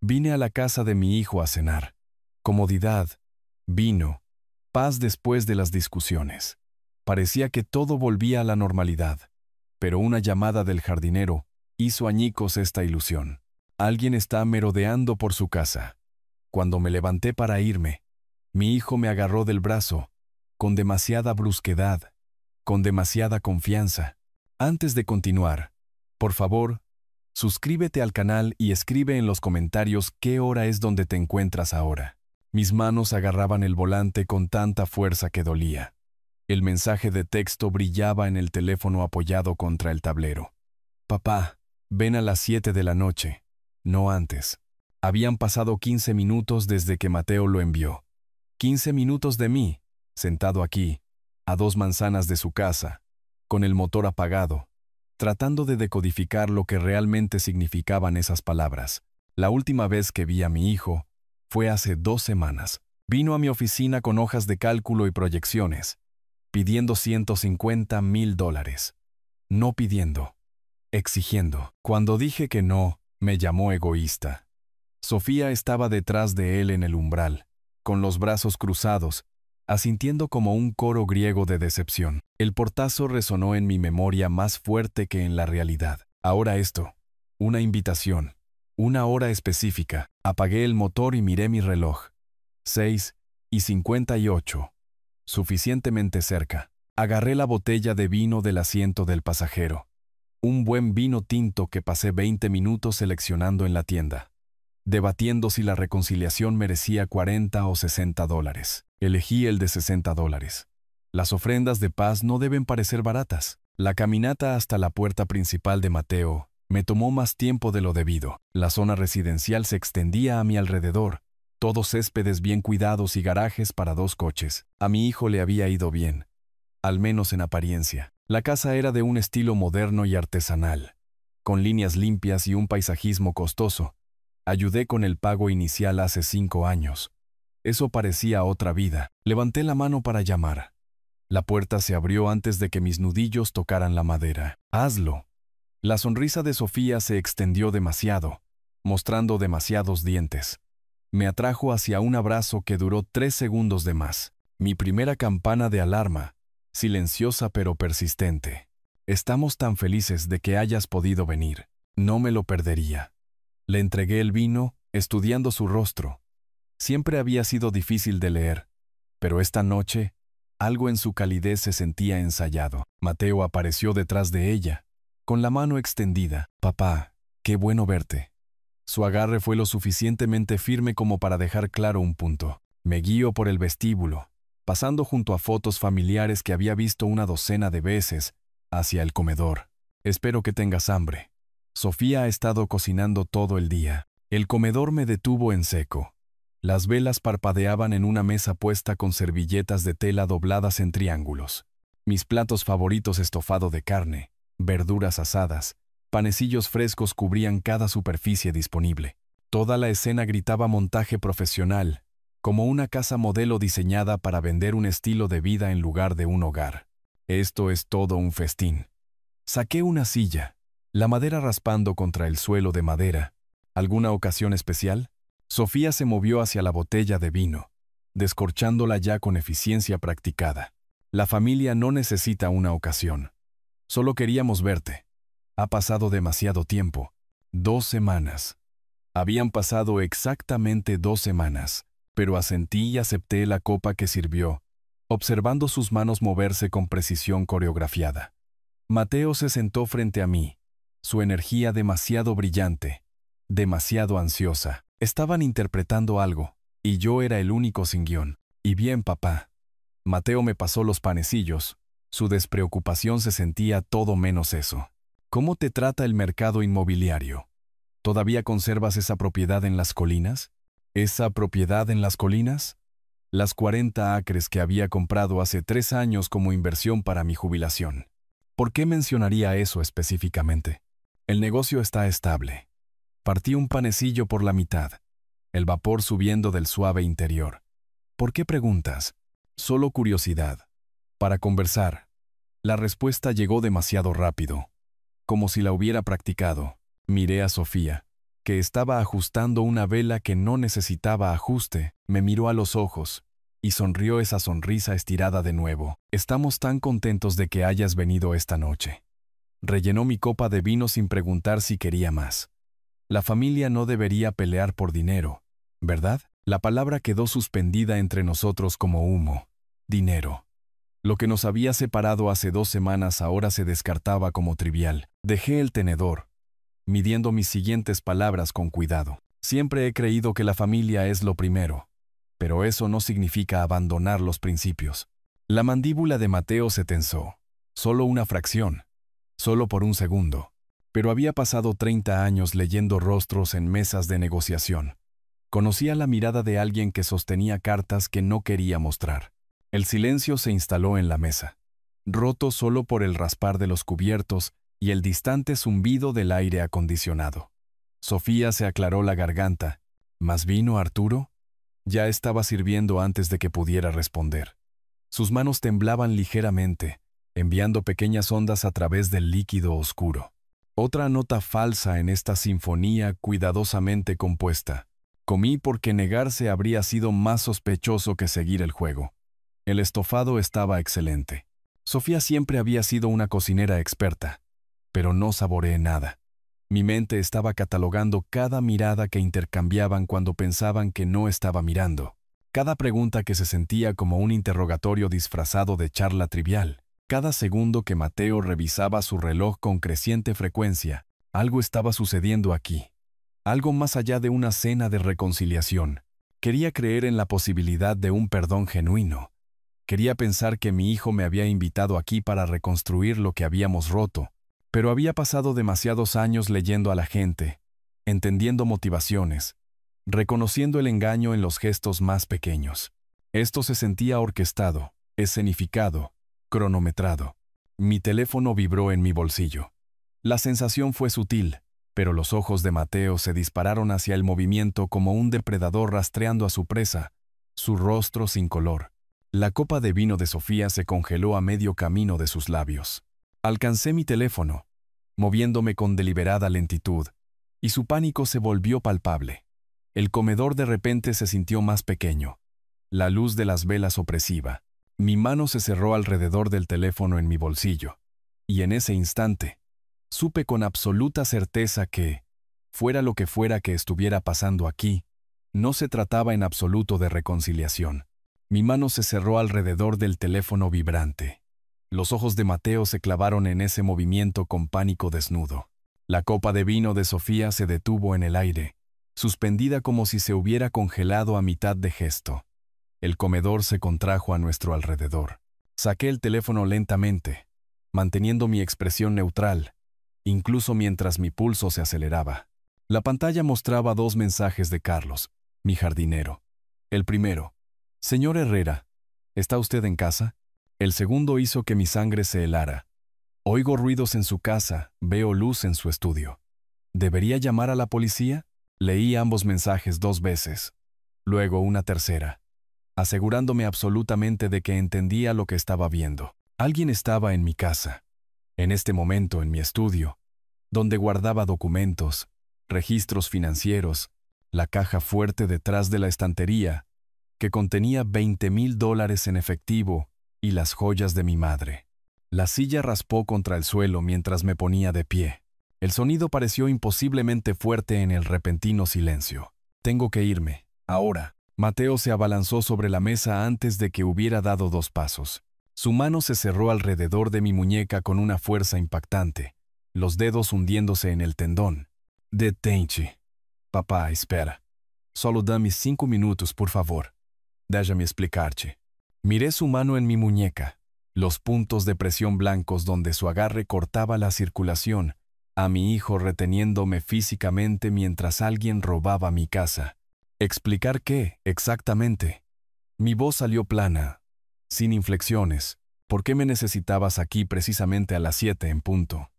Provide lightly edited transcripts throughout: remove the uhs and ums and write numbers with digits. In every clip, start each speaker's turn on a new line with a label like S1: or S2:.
S1: Vine a la casa de mi hijo a cenar. Comodidad, vino, paz después de las discusiones. Parecía que todo volvía a la normalidad, pero una llamada del jardinero hizo añicos esta ilusión. Alguien está merodeando por su casa. Cuando me levanté para irme, mi hijo me agarró del brazo, con demasiada brusquedad, con demasiada confianza. Antes de continuar, por favor, suscríbete al canal y escribe en los comentarios qué hora es donde te encuentras ahora. Mis manos agarraban el volante con tanta fuerza que dolía. El mensaje de texto brillaba en el teléfono apoyado contra el tablero. Papá, ven a las 7 de la noche, no antes. Habían pasado 15 minutos desde que Mateo lo envió. 15 minutos de mí, sentado aquí, a 2 manzanas de su casa, con el motor apagado, tratando de decodificar lo que realmente significaban esas palabras. La última vez que vi a mi hijo fue hace 2 semanas. Vino a mi oficina con hojas de cálculo y proyecciones, pidiendo $150,000. No pidiendo, exigiendo. Cuando dije que no, me llamó egoísta. Sofía estaba detrás de él en el umbral, con los brazos cruzados, asintiendo como un coro griego de decepción. El portazo resonó en mi memoria más fuerte que en la realidad. Ahora esto, una invitación, una hora específica. Apagué el motor y miré mi reloj. 6:58. Suficientemente cerca. Agarré la botella de vino del asiento del pasajero. Un buen vino tinto que pasé 20 minutos seleccionando en la tienda, debatiendo si la reconciliación merecía $40 o $60. Elegí el de $60. Las ofrendas de paz no deben parecer baratas. La caminata hasta la puerta principal de Mateo me tomó más tiempo de lo debido. La zona residencial se extendía a mi alrededor, todos céspedes bien cuidados y garajes para 2 coches. A mi hijo le había ido bien, al menos en apariencia. La casa era de un estilo moderno y artesanal, con líneas limpias y un paisajismo costoso. Ayudé con el pago inicial hace 5 años. Eso parecía otra vida. Levanté la mano para llamar. La puerta se abrió antes de que mis nudillos tocaran la madera. ¡Hazlo! La sonrisa de Sofía se extendió demasiado, mostrando demasiados dientes. Me atrajo hacia un abrazo que duró 3 segundos de más. Mi primera campana de alarma, silenciosa pero persistente. Estamos tan felices de que hayas podido venir. No me lo perdería. Le entregué el vino, estudiando su rostro. Siempre había sido difícil de leer, pero esta noche, algo en su calidez se sentía ensayado. Mateo apareció detrás de ella, con la mano extendida. Papá, qué bueno verte. Su agarre fue lo suficientemente firme como para dejar claro un punto. Me guío por el vestíbulo, pasando junto a fotos familiares que había visto una docena de veces, hacia el comedor. Espero que tengas hambre. Sofía ha estado cocinando todo el día. El comedor me detuvo en seco. Las velas parpadeaban en una mesa puesta con servilletas de tela dobladas en triángulos. Mis platos favoritos: estofado de carne, verduras asadas, panecillos frescos cubrían cada superficie disponible. Toda la escena gritaba montaje profesional, como una casa modelo diseñada para vender un estilo de vida en lugar de un hogar. Esto es todo un festín. Saqué una silla, la madera raspando contra el suelo de madera. ¿Alguna ocasión especial? Sofía se movió hacia la botella de vino, descorchándola ya con eficiencia practicada. La familia no necesita una ocasión. Solo queríamos verte. Ha pasado demasiado tiempo. 2 semanas. Habían pasado exactamente 2 semanas, pero asentí y acepté la copa que sirvió, observando sus manos moverse con precisión coreografiada. Mateo se sentó frente a mí, su energía demasiado brillante, demasiado ansiosa. Estaban interpretando algo, y yo era el único sin guión. Y bien, papá. Mateo me pasó los panecillos. Su despreocupación se sentía todo menos eso. ¿Cómo te trata el mercado inmobiliario? ¿Todavía conservas esa propiedad en las colinas? ¿Esa propiedad en las colinas? Las 40 acres que había comprado hace 3 años como inversión para mi jubilación. ¿Por qué mencionaría eso específicamente? El negocio está estable. Partí un panecillo por la mitad, el vapor subiendo del suave interior. ¿Por qué preguntas? Solo curiosidad. Para conversar. La respuesta llegó demasiado rápido, como si la hubiera practicado. Miré a Sofía. que estaba ajustando una vela que no necesitaba ajuste, me miró a los ojos y sonrió esa sonrisa estirada de nuevo. «Estamos tan contentos de que hayas venido esta noche». Rellenó mi copa de vino sin preguntar si quería más. La familia no debería pelear por dinero, ¿verdad? La palabra quedó suspendida entre nosotros como humo. Dinero. Lo que nos había separado hace 2 semanas ahora se descartaba como trivial. Dejé el tenedor, midiendo mis siguientes palabras con cuidado. Siempre he creído que la familia es lo primero, pero eso no significa abandonar los principios. La mandíbula de Mateo se tensó. Solo una fracción. Solo por un segundo. Pero había pasado 30 años leyendo rostros en mesas de negociación. Conocía la mirada de alguien que sostenía cartas que no quería mostrar. El silencio se instaló en la mesa, roto solo por el raspar de los cubiertos y el distante zumbido del aire acondicionado. Sofía se aclaró la garganta. ¿Más vino, Arturo? Ya estaba sirviendo antes de que pudiera responder. Sus manos temblaban ligeramente, enviando pequeñas ondas a través del líquido oscuro. Otra nota falsa en esta sinfonía cuidadosamente compuesta. Comí porque negarse habría sido más sospechoso que seguir el juego. El estofado estaba excelente. Sofía siempre había sido una cocinera experta, pero no saboreé nada. Mi mente estaba catalogando cada mirada que intercambiaban cuando pensaban que no estaba mirando. Cada pregunta que se sentía como un interrogatorio disfrazado de charla trivial. Cada segundo que Mateo revisaba su reloj con creciente frecuencia. Algo estaba sucediendo aquí. Algo más allá de una cena de reconciliación. Quería creer en la posibilidad de un perdón genuino. Quería pensar que mi hijo me había invitado aquí para reconstruir lo que habíamos roto, pero había pasado demasiados años leyendo a la gente, entendiendo motivaciones, reconociendo el engaño en los gestos más pequeños. Esto se sentía orquestado, escenificado, cronometrado. Mi teléfono vibró en mi bolsillo. La sensación fue sutil, pero los ojos de Mateo se dispararon hacia el movimiento como un depredador rastreando a su presa, su rostro sin color. La copa de vino de Sofía se congeló a medio camino de sus labios. Alcancé mi teléfono, moviéndome con deliberada lentitud, y su pánico se volvió palpable. El comedor de repente se sintió más pequeño, la luz de las velas opresiva. Mi mano se cerró alrededor del teléfono en mi bolsillo, y en ese instante, supe con absoluta certeza que, fuera lo que fuera que estuviera pasando aquí, no se trataba en absoluto de reconciliación. Mi mano se cerró alrededor del teléfono vibrante. Los ojos de Mateo se clavaron en ese movimiento con pánico desnudo. La copa de vino de Sofía se detuvo en el aire, suspendida como si se hubiera congelado a mitad de gesto. El comedor se contrajo a nuestro alrededor. Saqué el teléfono lentamente, manteniendo mi expresión neutral, incluso mientras mi pulso se aceleraba. La pantalla mostraba 2 mensajes de Carlos, mi jardinero. El primero: «Señor Herrera, ¿está usted en casa?». El segundo hizo que mi sangre se helara. «Oigo ruidos en su casa, veo luz en su estudio. ¿Debería llamar a la policía?». Leí ambos mensajes 2 veces, luego una tercera, asegurándome absolutamente de que entendía lo que estaba viendo. Alguien estaba en mi casa, en este momento en mi estudio, donde guardaba documentos, registros financieros, la caja fuerte detrás de la estantería, que contenía $20,000 en efectivo y las joyas de mi madre. La silla raspó contra el suelo mientras me ponía de pie. El sonido pareció imposiblemente fuerte en el repentino silencio. «Tengo que irme, ahora». Mateo se abalanzó sobre la mesa antes de que hubiera dado 2 pasos. Su mano se cerró alrededor de mi muñeca con una fuerza impactante, los dedos hundiéndose en el tendón. «Detente. Papá, espera. Solo dame 5 minutos, por favor. Déjame explicarte». Miré su mano en mi muñeca, los puntos de presión blancos donde su agarre cortaba la circulación, a mi hijo reteniéndome físicamente mientras alguien robaba mi casa. ¿Explicar qué, exactamente? Mi voz salió plana, sin inflexiones. ¿Por qué me necesitabas aquí precisamente a las 7 en punto?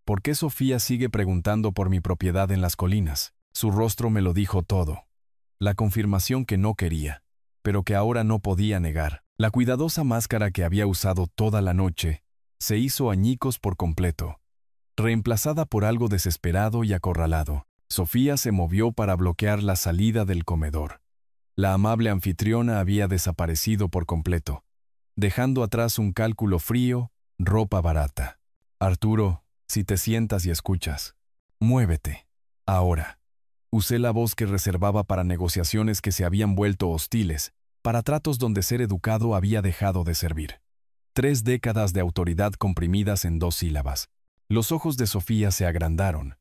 S1: ¿Por qué Sofía sigue preguntando por mi propiedad en las colinas? Su rostro me lo dijo todo. La confirmación que no quería, pero que ahora no podía negar. La cuidadosa máscara que había usado toda la noche se hizo añicos por completo, reemplazada por algo desesperado y acorralado. Sofía se movió para bloquear la salida del comedor. La amable anfitriona había desaparecido por completo, dejando atrás un cálculo frío, ropa barata. Arturo, si te sientas y escuchas, muévete. Ahora. Usé la voz que reservaba para negociaciones que se habían vuelto hostiles, para tratos donde ser educado había dejado de servir. 3 décadas de autoridad comprimidas en 2 sílabas. Los ojos de Sofía se agrandaron,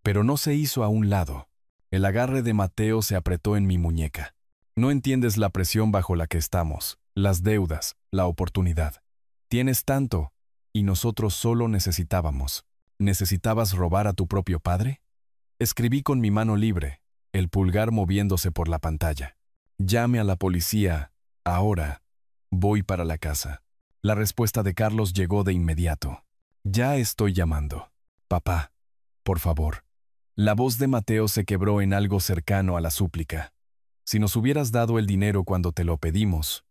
S1: pero no se hizo a un lado. El agarre de Mateo se apretó en mi muñeca. No entiendes la presión bajo la que estamos, las deudas, la oportunidad. Tienes tanto, y nosotros solo necesitábamos. ¿Necesitabas robar a tu propio padre? Escribí con mi mano libre, el pulgar moviéndose por la pantalla. Llame a la policía, ahora. Voy para la casa. La respuesta de Carlos llegó de inmediato. Ya estoy llamando. Papá, por favor. La voz de Mateo se quebró en algo cercano a la súplica. Si nos hubieras dado el dinero cuando te lo pedimos,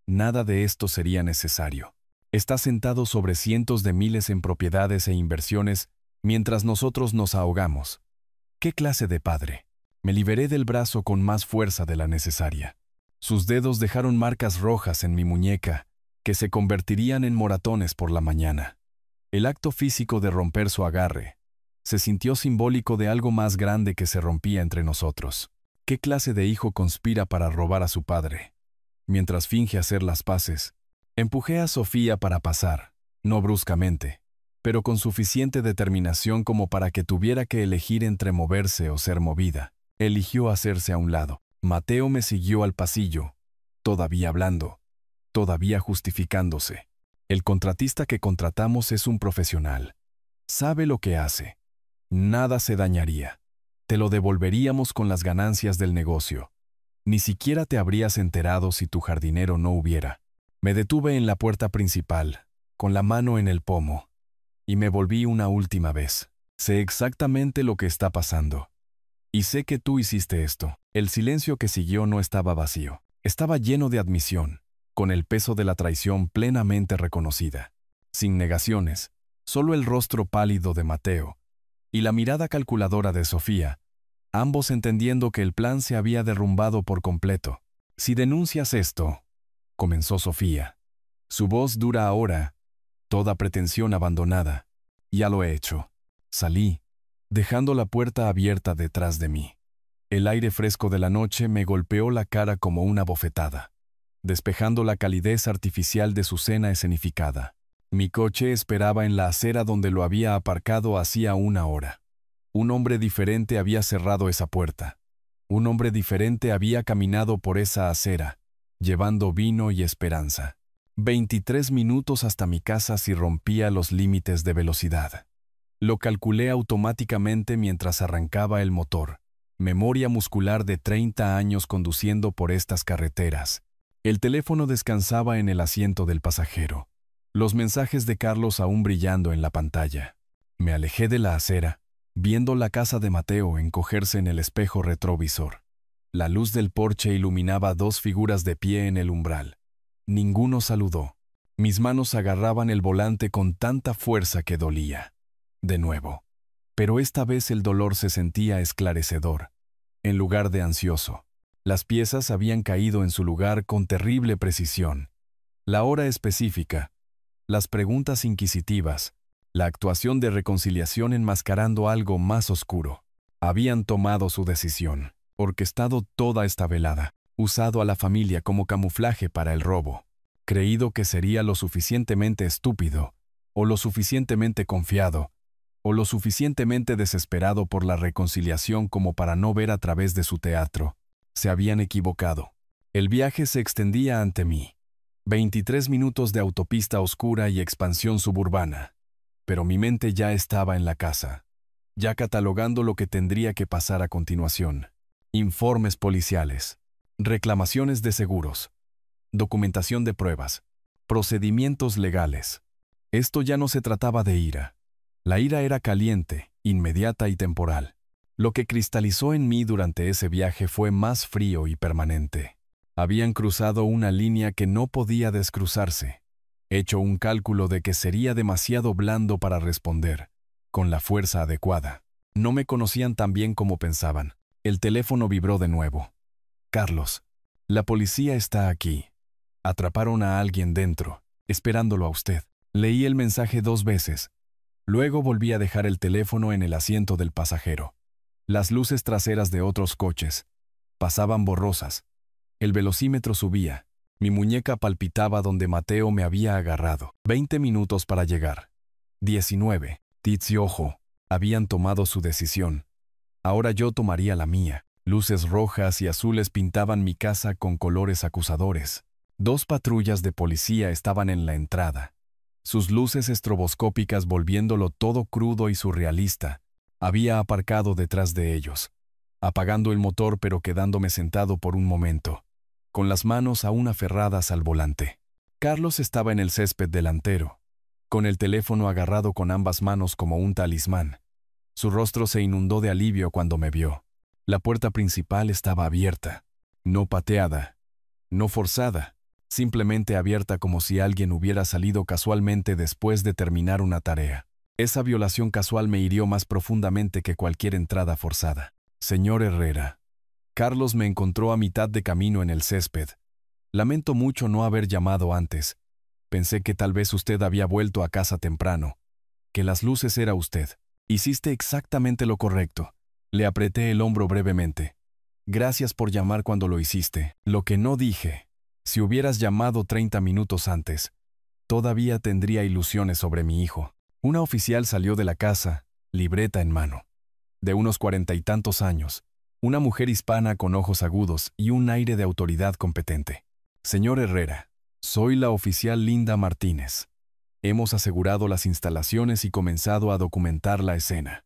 S1: nada de esto sería necesario. Estás sentado sobre cientos de miles en propiedades e inversiones mientras nosotros nos ahogamos. ¿Qué clase de padre? Me liberé del brazo con más fuerza de la necesaria. Sus dedos dejaron marcas rojas en mi muñeca que se convertirían en moratones por la mañana. El acto físico de romper su agarre se sintió simbólico de algo más grande que se rompía entre nosotros. ¿Qué clase de hijo conspira para robar a su padre? Mientras finge hacer las paces, empujé a Sofía para pasar, no bruscamente, pero con suficiente determinación como para que tuviera que elegir entre moverse o ser movida. Eligió hacerse a un lado. Mateo me siguió al pasillo, todavía hablando, todavía justificándose. El contratista que contratamos es un profesional. Sabe lo que hace. Nada se dañaría. Te lo devolveríamos con las ganancias del negocio. Ni siquiera te habrías enterado si tu jardinero no hubiera. Me detuve en la puerta principal, con la mano en el pomo, y me volví una última vez. Sé exactamente lo que está pasando. Y sé que tú hiciste esto. El silencio que siguió no estaba vacío. Estaba lleno de admisión, con el peso de la traición plenamente reconocida. Sin negaciones, solo el rostro pálido de Mateo y la mirada calculadora de Sofía, ambos entendiendo que el plan se había derrumbado por completo. Si denuncias esto, comenzó Sofía. Su voz dura ahora, toda pretensión abandonada. Ya lo he hecho. Salí, dejando la puerta abierta detrás de mí. El aire fresco de la noche me golpeó la cara como una bofetada, despejando la calidez artificial de su cena escenificada. Mi coche esperaba en la acera donde lo había aparcado hacía 1 hora. Un hombre diferente había cerrado esa puerta. Un hombre diferente había caminado por esa acera, llevando vino y esperanza. 23 minutos hasta mi casa si rompía los límites de velocidad. Lo calculé automáticamente mientras arrancaba el motor. Memoria muscular de 30 años conduciendo por estas carreteras. El teléfono descansaba en el asiento del pasajero. Los mensajes de Carlos aún brillando en la pantalla. Me alejé de la acera, viendo la casa de Mateo encogerse en el espejo retrovisor. La luz del porche iluminaba 2 figuras de pie en el umbral. Ninguno saludó. Mis manos agarraban el volante con tanta fuerza que dolía. De nuevo. Pero esta vez el dolor se sentía esclarecedor, en lugar de ansioso. Las piezas habían caído en su lugar con terrible precisión. La hora específica, las preguntas inquisitivas, la actuación de reconciliación enmascarando algo más oscuro. Habían tomado su decisión, orquestado toda esta velada, usado a la familia como camuflaje para el robo, creído que sería lo suficientemente estúpido, o lo suficientemente confiado, o lo suficientemente desesperado por la reconciliación como para no ver a través de su teatro. Se habían equivocado. El viaje se extendía ante mí. 23 minutos de autopista oscura y expansión suburbana. Pero mi mente ya estaba en la casa, ya catalogando lo que tendría que pasar a continuación. Informes policiales, reclamaciones de seguros, documentación de pruebas, procedimientos legales. Esto ya no se trataba de ira. La ira era caliente, inmediata y temporal. Lo que cristalizó en mí durante ese viaje fue más frío y permanente. Habían cruzado una línea que no podía descruzarse, hecho un cálculo de que sería demasiado blando para responder, con la fuerza adecuada. No me conocían tan bien como pensaban. El teléfono vibró de nuevo. Carlos, la policía está aquí. Atraparon a alguien dentro, esperándolo a usted. Leí el mensaje 2 veces. Luego volví a dejar el teléfono en el asiento del pasajero. Las luces traseras de otros coches pasaban borrosas. El velocímetro subía. Mi muñeca palpitaba donde Mateo me había agarrado. 20 minutos para llegar. 19. Tits y Ojo habían tomado su decisión. Ahora yo tomaría la mía. Luces rojas y azules pintaban mi casa con colores acusadores. 2 patrullas de policía estaban en la entrada. Sus luces estroboscópicas volviéndolo todo crudo y surrealista. Había aparcado detrás de ellos, apagando el motor pero quedándome sentado por un momento, con las manos aún aferradas al volante. Carlos estaba en el césped delantero, con el teléfono agarrado con ambas manos como un talismán. Su rostro se inundó de alivio cuando me vio. La puerta principal estaba abierta, no pateada, no forzada, simplemente abierta como si alguien hubiera salido casualmente después de terminar una tarea. Esa violación casual me hirió más profundamente que cualquier entrada forzada. Señor Herrera. Carlos me encontró a mitad de camino en el césped. Lamento mucho no haber llamado antes. Pensé que tal vez usted había vuelto a casa temprano, que las luces era usted. Hiciste exactamente lo correcto. Le apreté el hombro brevemente. Gracias por llamar cuando lo hiciste. Lo que no dije, si hubieras llamado 30 minutos antes, todavía tendría ilusiones sobre mi hijo. Una oficial salió de la casa, libreta en mano. De unos 40 y tantos años, una mujer hispana con ojos agudos y un aire de autoridad competente. Señor Herrera, soy la oficial Linda Martínez. Hemos asegurado las instalaciones y comenzado a documentar la escena.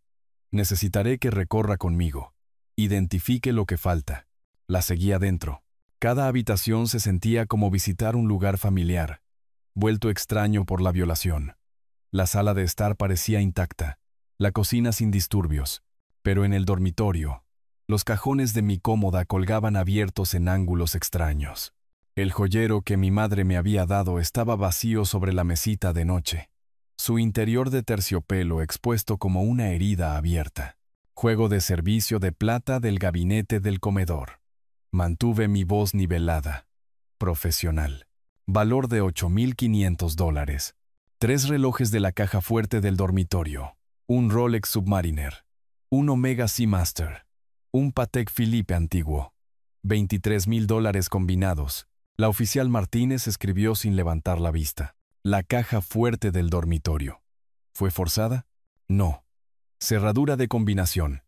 S1: Necesitaré que recorra conmigo. Identifique lo que falta. La seguí adentro. Cada habitación se sentía como visitar un lugar familiar, vuelto extraño por la violación. La sala de estar parecía intacta, la cocina sin disturbios, pero en el dormitorio, los cajones de mi cómoda colgaban abiertos en ángulos extraños. El joyero que mi madre me había dado estaba vacío sobre la mesita de noche, su interior de terciopelo expuesto como una herida abierta. Juego de servicio de plata del gabinete del comedor. Mantuve mi voz nivelada, profesional. Valor de $8,500. 3 relojes de la caja fuerte del dormitorio, un Rolex Submariner, un Omega Seamaster, un Patek Philippe antiguo, $23,000 combinados. La oficial Martínez escribió sin levantar la vista. La caja fuerte del dormitorio. ¿Fue forzada? No. Cerradura de combinación.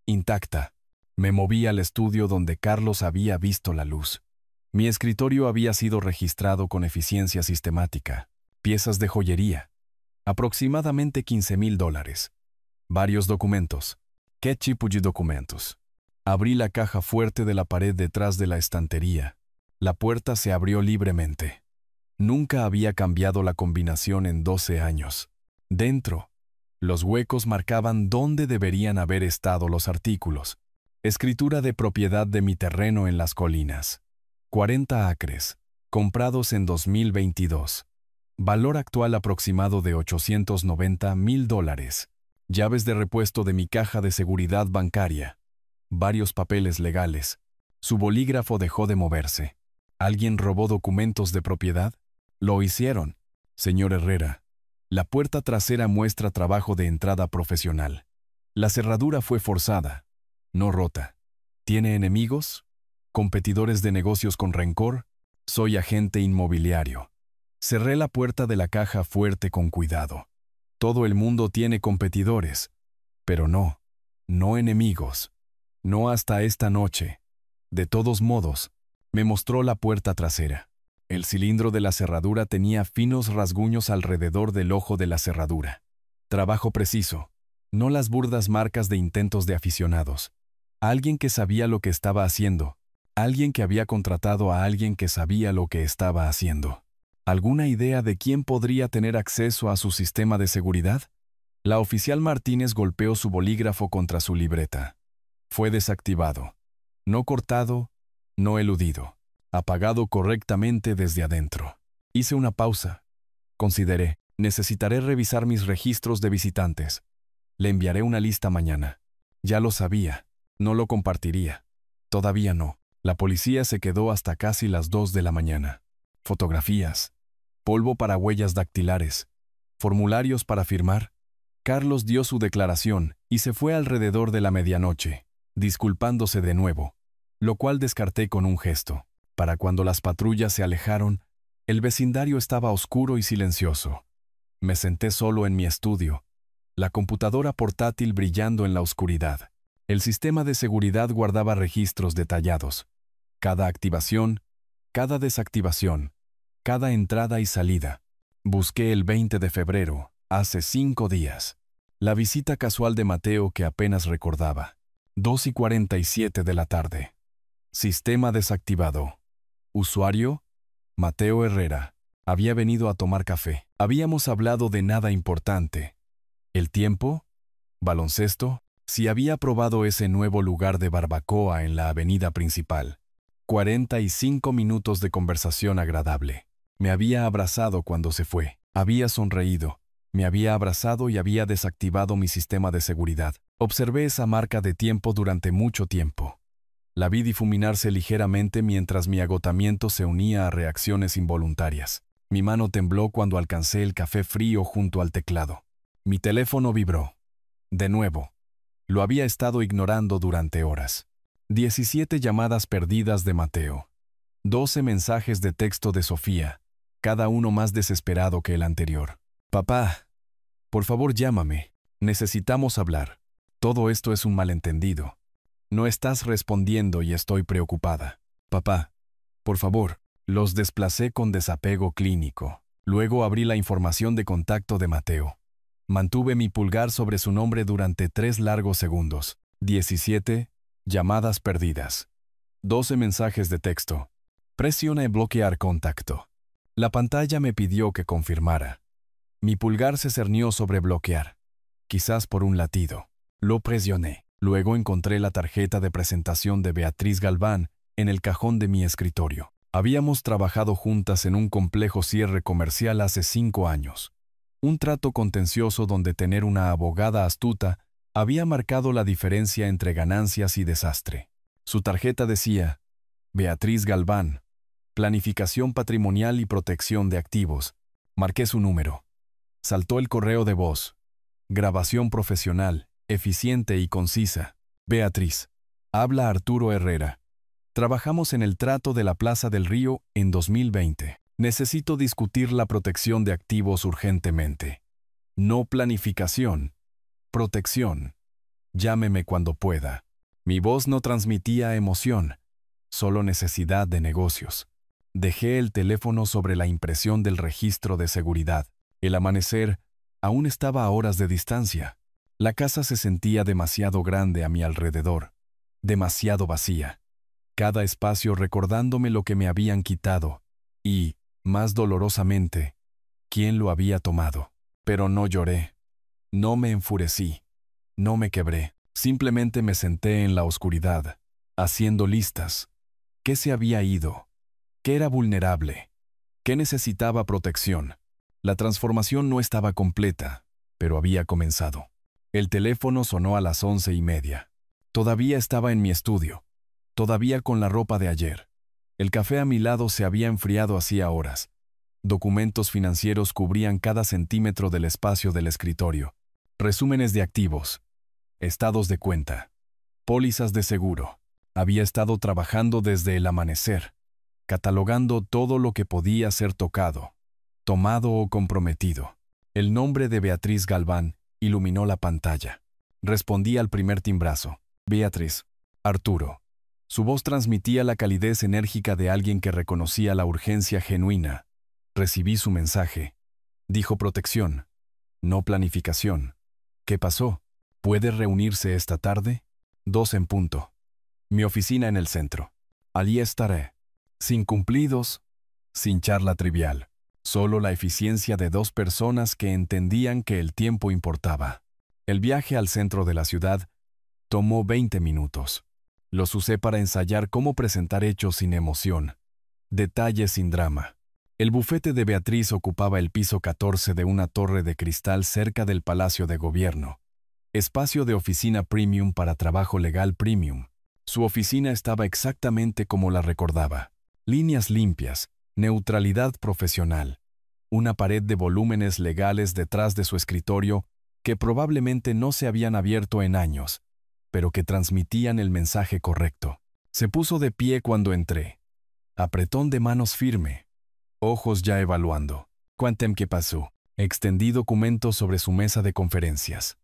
S1: Intacta. Me moví al estudio donde Carlos había visto la luz. Mi escritorio había sido registrado con eficiencia sistemática. Piezas de joyería. Aproximadamente $15,000. Varios documentos. ¿Qué tipo de documentos? Abrí la caja fuerte de la pared detrás de la estantería. La puerta se abrió libremente. Nunca había cambiado la combinación en 12 años. Dentro, los huecos marcaban dónde deberían haber estado los artículos. Escritura de propiedad de mi terreno en las colinas. 40 acres. Comprados en 2022. Valor actual aproximado de $890,000. Llaves de repuesto de mi caja de seguridad bancaria. Varios papeles legales. Su bolígrafo dejó de moverse. ¿Alguien robó documentos de propiedad? Lo hicieron, señor Herrera. La puerta trasera muestra trabajo de entrada profesional. La cerradura fue forzada, no rota. ¿Tiene enemigos? ¿Competidores de negocios con rencor? Soy agente inmobiliario. Cerré la puerta de la caja fuerte con cuidado. Todo el mundo tiene competidores, pero no enemigos. No hasta esta noche. De todos modos, me mostró la puerta trasera. El cilindro de la cerradura tenía finos rasguños alrededor del ojo de la cerradura. Trabajo preciso, no las burdas marcas de intentos de aficionados. Alguien que sabía lo que estaba haciendo. Alguien que había contratado a alguien que sabía lo que estaba haciendo. ¿Alguna idea de quién podría tener acceso a su sistema de seguridad? La oficial Martínez golpeó su bolígrafo contra su libreta. Fue desactivado. No cortado, no eludido. Apagado correctamente desde adentro. Hice una pausa. Consideré, necesitaré revisar mis registros de visitantes. Le enviaré una lista mañana. Ya lo sabía. No lo compartiría. Todavía no. La policía se quedó hasta casi las 2 de la mañana. Fotografías, polvo para huellas dactilares, formularios para firmar. Carlos dio su declaración y se fue alrededor de la medianoche, disculpándose de nuevo, lo cual descarté con un gesto. Para cuando las patrullas se alejaron, el vecindario estaba oscuro y silencioso. Me senté solo en mi estudio, la computadora portátil brillando en la oscuridad. El sistema de seguridad guardaba registros detallados. Cada activación, cada desactivación, cada entrada y salida. Busqué el 20 de febrero, hace 5 días. La visita casual de Mateo que apenas recordaba. 2:47 de la tarde. Sistema desactivado. Usuario, Mateo Herrera. Había venido a tomar café. Habíamos hablado de nada importante. ¿El tiempo? ¿Baloncesto? Si había probado ese nuevo lugar de barbacoa en la avenida principal. 45 minutos de conversación agradable. Me había abrazado cuando se fue. Había sonreído. Me había abrazado y había desactivado mi sistema de seguridad. Observé esa marca de tiempo durante mucho tiempo. La vi difuminarse ligeramente mientras mi agotamiento se unía a reacciones involuntarias. Mi mano tembló cuando alcancé el café frío junto al teclado. Mi teléfono vibró. De nuevo. Lo había estado ignorando durante horas. 17 llamadas perdidas de Mateo. 12 mensajes de texto de Sofía, cada uno más desesperado que el anterior. Papá, por favor llámame. Necesitamos hablar. Todo esto es un malentendido. No estás respondiendo y estoy preocupada. Papá, por favor. Los desplacé con desapego clínico. Luego abrí la información de contacto de Mateo. Mantuve mi pulgar sobre su nombre durante 3 largos segundos. 17 llamadas perdidas. 12 mensajes de texto. Presione bloquear contacto. La pantalla me pidió que confirmara. Mi pulgar se cernió sobre bloquear. Quizás por un latido. Lo presioné. Luego encontré la tarjeta de presentación de Beatriz Galván en el cajón de mi escritorio. Habíamos trabajado juntas en un complejo cierre comercial hace 5 años. Un trato contencioso donde tener una abogada astuta había marcado la diferencia entre ganancias y desastre. Su tarjeta decía, Beatriz Galván, planificación patrimonial y protección de activos. Marqué su número. Saltó el correo de voz. Grabación profesional, eficiente y concisa. Beatriz, habla Arturo Herrera. Trabajamos en el trato de la Plaza del Río en 2020. Necesito discutir la protección de activos urgentemente. No planificación. Protección. Llámeme cuando pueda. Mi voz no transmitía emoción, solo necesidad de negocios. Dejé el teléfono sobre la impresión del registro de seguridad. El amanecer aún estaba a horas de distancia. La casa se sentía demasiado grande a mi alrededor, demasiado vacía. Cada espacio recordándome lo que me habían quitado y, más dolorosamente, quién lo había tomado. Pero no lloré, no me enfurecí, no me quebré. Simplemente me senté en la oscuridad, haciendo listas. ¿Qué se había ido? ¿Qué era vulnerable? ¿Qué necesitaba protección? La transformación no estaba completa, pero había comenzado. El teléfono sonó a las 11:30. Todavía estaba en mi estudio, todavía con la ropa de ayer. El café a mi lado se había enfriado hacía horas. Documentos financieros cubrían cada centímetro del espacio del escritorio. Resúmenes de activos. Estados de cuenta. Pólizas de seguro. Había estado trabajando desde el amanecer, catalogando todo lo que podía ser tocado, tomado o comprometido. El nombre de Beatriz Galván iluminó la pantalla. Respondí al primer timbrazo. Beatriz. Arturo. Su voz transmitía la calidez enérgica de alguien que reconocía la urgencia genuina. Recibí su mensaje. Dijo protección, no planificación. ¿Qué pasó? ¿Puede reunirse esta tarde? 2 en punto. Mi oficina en el centro. Allí estaré. Sin cumplidos, sin charla trivial. Solo la eficiencia de 2 personas que entendían que el tiempo importaba. El viaje al centro de la ciudad tomó 20 minutos. Los usé para ensayar cómo presentar hechos sin emoción, detalles sin drama. El bufete de Beatriz ocupaba el piso 14 de una torre de cristal cerca del Palacio de Gobierno. Espacio de oficina premium para trabajo legal premium. Su oficina estaba exactamente como la recordaba. Líneas limpias, neutralidad profesional. Una pared de volúmenes legales detrás de su escritorio que probablemente no se habían abierto en años, pero que transmitían el mensaje correcto. Se puso de pie cuando entré. Apretón de manos firme. Ojos ya evaluando. Quantem que pasó. Extendí documentos sobre su mesa de conferencias.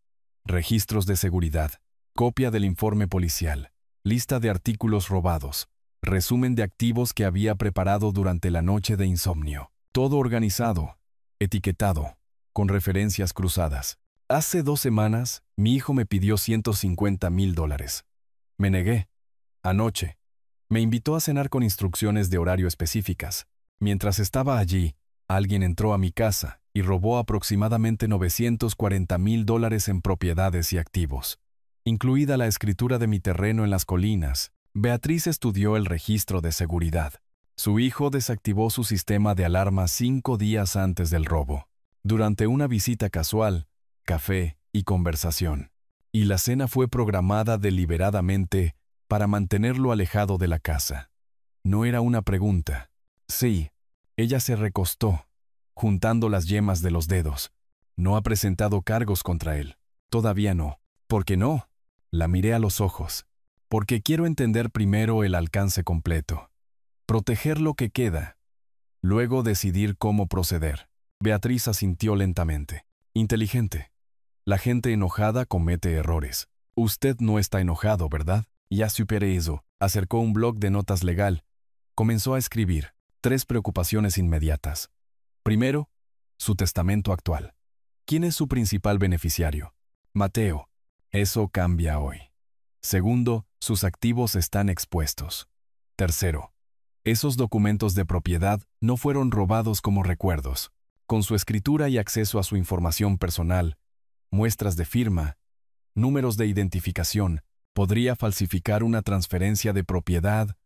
S1: Registros de seguridad. Copia del informe policial. Lista de artículos robados. Resumen de activos que había preparado durante la noche de insomnio. Todo organizado, etiquetado, con referencias cruzadas. Hace 2 semanas, mi hijo me pidió $150,000. Me negué. Anoche. Me invitó a cenar con instrucciones de horario específicas. Mientras estaba allí, alguien entró a mi casa y robó aproximadamente $940,000 en propiedades y activos, incluida la escritura de mi terreno en las colinas. Beatriz estudió el registro de seguridad. Su hijo desactivó su sistema de alarma 5 días antes del robo, durante una visita casual, café y conversación. Y la cena fue programada deliberadamente para mantenerlo alejado de la casa. No era una pregunta. Sí, ella se recostó, juntando las yemas de los dedos. No ha presentado cargos contra él. Todavía no. ¿Por qué no? La miré a los ojos. Porque quiero entender primero el alcance completo. Proteger lo que queda. Luego decidir cómo proceder. Beatriz asintió lentamente. Inteligente. La gente enojada comete errores. Usted no está enojado, ¿verdad? Ya superé eso. Acercó un bloc de notas legal. Comenzó a escribir. 3 preocupaciones inmediatas. Primero, su testamento actual. ¿Quién es su principal beneficiario? Mateo. Eso cambia hoy. Segundo, sus activos están expuestos. Tercero, esos documentos de propiedad no fueron robados como recuerdos. Con su escritura y acceso a su información personal, muestras de firma, números de identificación, podría falsificar una transferencia de propiedad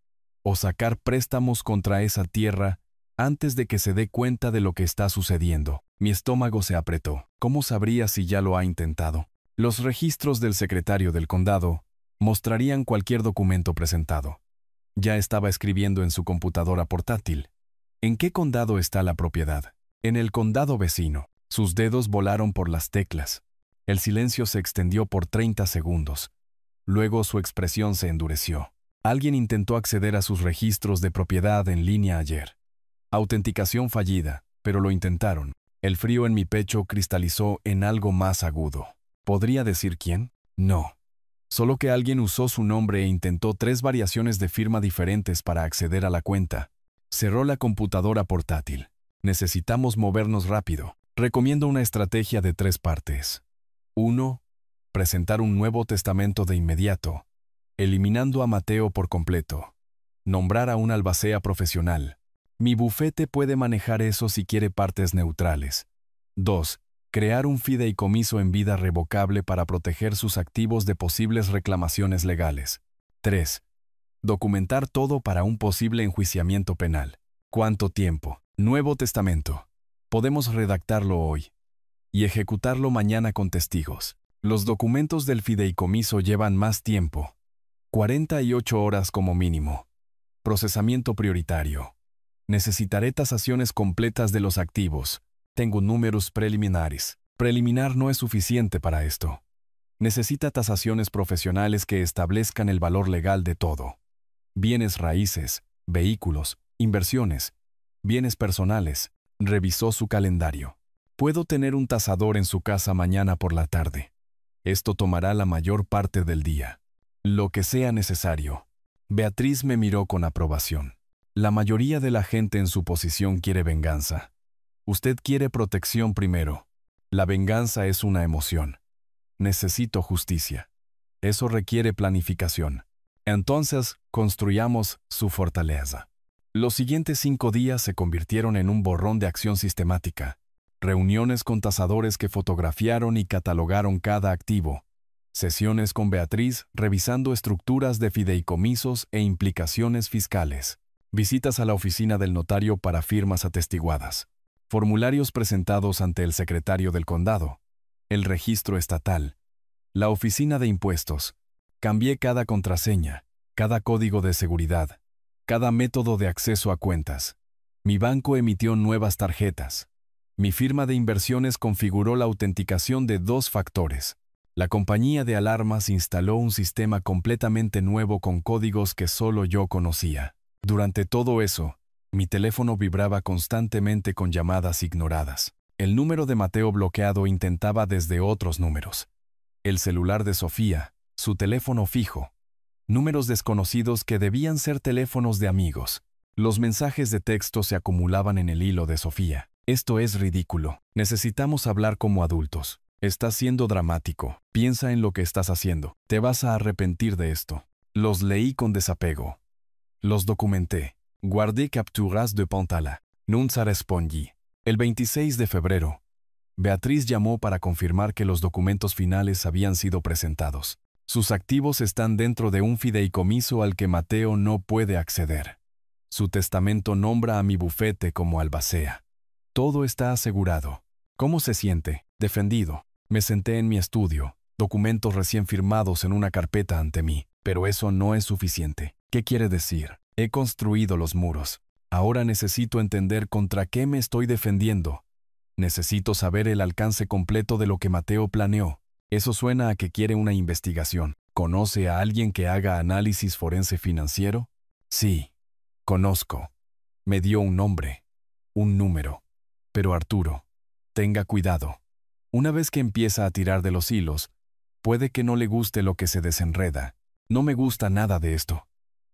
S1: o sacar préstamos contra esa tierra antes de que se dé cuenta de lo que está sucediendo. Mi estómago se apretó. ¿Cómo sabría si ya lo ha intentado? Los registros del secretario del condado mostrarían cualquier documento presentado. Ya estaba escribiendo en su computadora portátil. ¿En qué condado está la propiedad? En el condado vecino. Sus dedos volaron por las teclas. El silencio se extendió por 30 segundos. Luego su expresión se endureció. Alguien intentó acceder a sus registros de propiedad en línea ayer. Autenticación fallida, pero lo intentaron. El frío en mi pecho cristalizó en algo más agudo. ¿Podría decir quién? No. Solo que alguien usó su nombre e intentó 3 variaciones de firma diferentes para acceder a la cuenta. Cerró la computadora portátil. Necesitamos movernos rápido. Recomiendo una estrategia de 3 partes. 1. Presentar un nuevo testamento de inmediato, eliminando a Mateo por completo. Nombrar a un albacea profesional. Mi bufete puede manejar eso si quiere partes neutrales. 2. Crear un fideicomiso en vida revocable para proteger sus activos de posibles reclamaciones legales. 3. Documentar todo para un posible enjuiciamiento penal. ¿Cuánto tiempo? Nuevo testamento. Podemos redactarlo hoy y ejecutarlo mañana con testigos. Los documentos del fideicomiso llevan más tiempo. 48 horas como mínimo. Procesamiento prioritario. Necesitaré tasaciones completas de los activos. Tengo números preliminares. Preliminar no es suficiente para esto. Necesita tasaciones profesionales que establezcan el valor legal de todo. Bienes raíces, vehículos, inversiones, bienes personales. Revisó su calendario. Puedo tener un tasador en su casa mañana por la tarde. Esto tomará la mayor parte del día. Lo que sea necesario. Beatriz me miró con aprobación. La mayoría de la gente en su posición quiere venganza. Usted quiere protección primero. La venganza es una emoción. Necesito justicia. Eso requiere planificación. Entonces, construyamos su fortaleza. Los siguientes 5 días se convirtieron en un borrón de acción sistemática. Reuniones con tasadores que fotografiaron y catalogaron cada activo. Sesiones con Beatriz revisando estructuras de fideicomisos e implicaciones fiscales. Visitas a la oficina del notario para firmas atestiguadas. Formularios presentados ante el secretario del condado. El registro estatal. La oficina de impuestos. Cambié cada contraseña, cada código de seguridad, cada método de acceso a cuentas. Mi banco emitió nuevas tarjetas. Mi firma de inversiones configuró la autenticación de 2 factores. La compañía de alarmas instaló un sistema completamente nuevo con códigos que solo yo conocía. Durante todo eso, mi teléfono vibraba constantemente con llamadas ignoradas. El número de Mateo bloqueado intentaba desde otros números. El celular de Sofía, su teléfono fijo. Números desconocidos que debían ser teléfonos de amigos. Los mensajes de texto se acumulaban en el hilo de Sofía. Esto es ridículo. Necesitamos hablar como adultos. Estás siendo dramático. Piensa en lo que estás haciendo. Te vas a arrepentir de esto. Los leí con desapego. Los documenté. Guardé capturas de pantalla. Nunca respondí. El 26 de febrero, Beatriz llamó para confirmar que los documentos finales habían sido presentados. Sus activos están dentro de un fideicomiso al que Mateo no puede acceder. Su testamento nombra a mi bufete como albacea. Todo está asegurado. ¿Cómo se siente? Defendido. Me senté en mi estudio, documentos recién firmados en una carpeta ante mí. Pero eso no es suficiente. ¿Qué quiere decir? He construido los muros. Ahora necesito entender contra qué me estoy defendiendo. Necesito saber el alcance completo de lo que Mateo planeó. Eso suena a que quiere una investigación. ¿Conoce a alguien que haga análisis forense financiero? Sí, conozco. Me dio un nombre, un número. Pero Arturo, tenga cuidado. Una vez que empieza a tirar de los hilos, puede que no le guste lo que se desenreda. No me gusta nada de esto.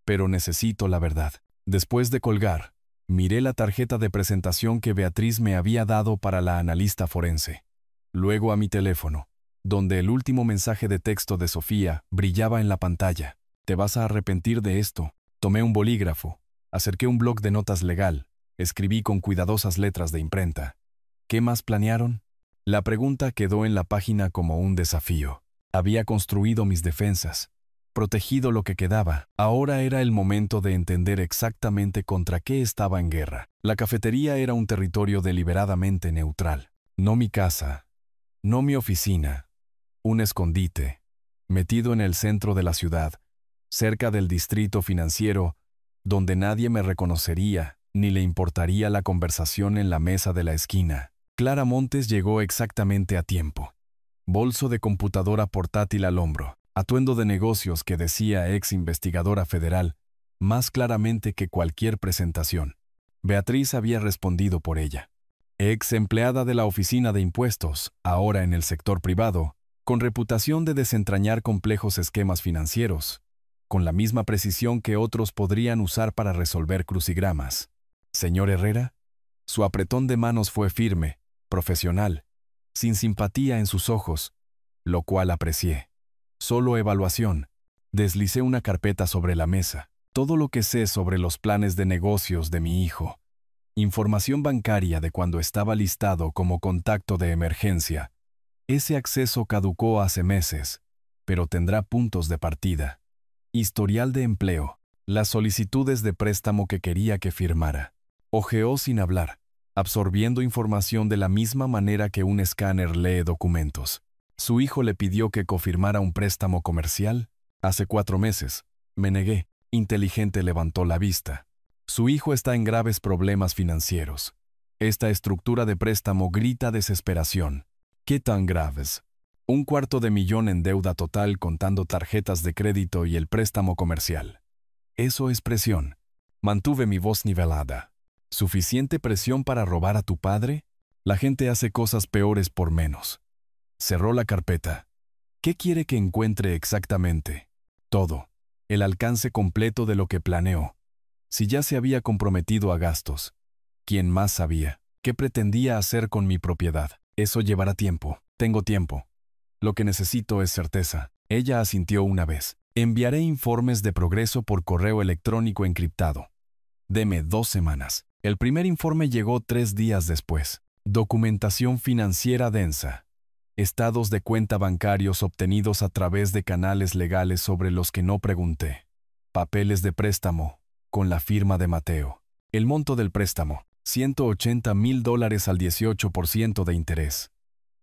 S1: Pero necesito la verdad. Después de colgar, miré la tarjeta de presentación que Beatriz me había dado para la analista forense. Luego a mi teléfono, donde el último mensaje de texto de Sofía brillaba en la pantalla. Te vas a arrepentir de esto. Tomé un bolígrafo, acerqué un bloc de notas legal, escribí con cuidadosas letras de imprenta. ¿Qué más planearon? La pregunta quedó en la página como un desafío. Había construido mis defensas, protegido lo que quedaba. Ahora era el momento de entender exactamente contra qué estaba en guerra. La cafetería era un territorio deliberadamente neutral. No mi casa, no mi oficina. Un escondite, metido en el centro de la ciudad, cerca del distrito financiero, donde nadie me reconocería ni le importaría la conversación en la mesa de la esquina. Clara Montes llegó exactamente a tiempo. Bolso de computadora portátil al hombro. Atuendo de negocios que decía ex investigadora federal, más claramente que cualquier presentación. Beatriz había respondido por ella. Ex empleada de la oficina de impuestos, ahora en el sector privado, con reputación de desentrañar complejos esquemas financieros, con la misma precisión que otros podrían usar para resolver crucigramas. Señor Herrera, su apretón de manos fue firme, profesional, sin simpatía en sus ojos, lo cual aprecié. Solo evaluación. Deslicé una carpeta sobre la mesa. Todo lo que sé sobre los planes de negocios de mi hijo. Información bancaria de cuando estaba listado como contacto de emergencia. Ese acceso caducó hace meses, pero tendrá puntos de partida. Historial de empleo. Las solicitudes de préstamo que quería que firmara. Ojeó sin hablar, absorbiendo información de la misma manera que un escáner lee documentos. Su hijo le pidió que cofirmara un préstamo comercial. Hace 4 meses. Me negué. Inteligente levantó la vista. Su hijo está en graves problemas financieros. Esta estructura de préstamo grita desesperación. ¿Qué tan graves? 250,000 en deuda total contando tarjetas de crédito y el préstamo comercial. Eso es presión. Mantuve mi voz nivelada. ¿Suficiente presión para robar a tu padre? La gente hace cosas peores por menos. Cerró la carpeta. ¿Qué quiere que encuentre exactamente? Todo. El alcance completo de lo que planeó. Si ya se había comprometido a gastos. ¿Quién más sabía? ¿Qué pretendía hacer con mi propiedad? Eso llevará tiempo. Tengo tiempo. Lo que necesito es certeza. Ella asintió una vez. Enviaré informes de progreso por correo electrónico encriptado. Deme 2 semanas. El primer informe llegó 3 días después. Documentación financiera densa. Estados de cuenta bancarios obtenidos a través de canales legales sobre los que no pregunté. Papeles de préstamo, con la firma de Mateo. El monto del préstamo, $180,000 al 18% de interés.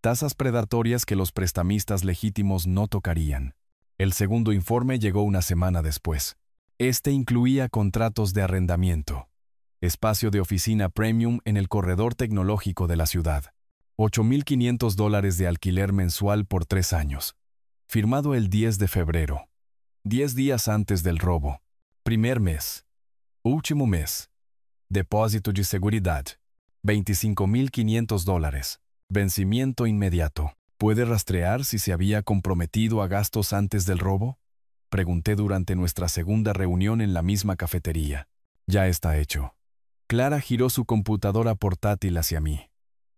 S1: tasas predatorias que los prestamistas legítimos no tocarían. El segundo informe llegó una semana después. Este incluía contratos de arrendamiento, espacio de oficina premium en el corredor tecnológico de la ciudad, $8,500 de alquiler mensual por 3 años. Firmado el 10 de febrero, 10 días antes del robo. Primer mes. Último mes. Depósito de seguridad, $25,500. Vencimiento inmediato. ¿Puede rastrear si se había comprometido a gastos antes del robo? Pregunté durante nuestra segunda reunión en la misma cafetería. Ya está hecho. Clara giró su computadora portátil hacia mí.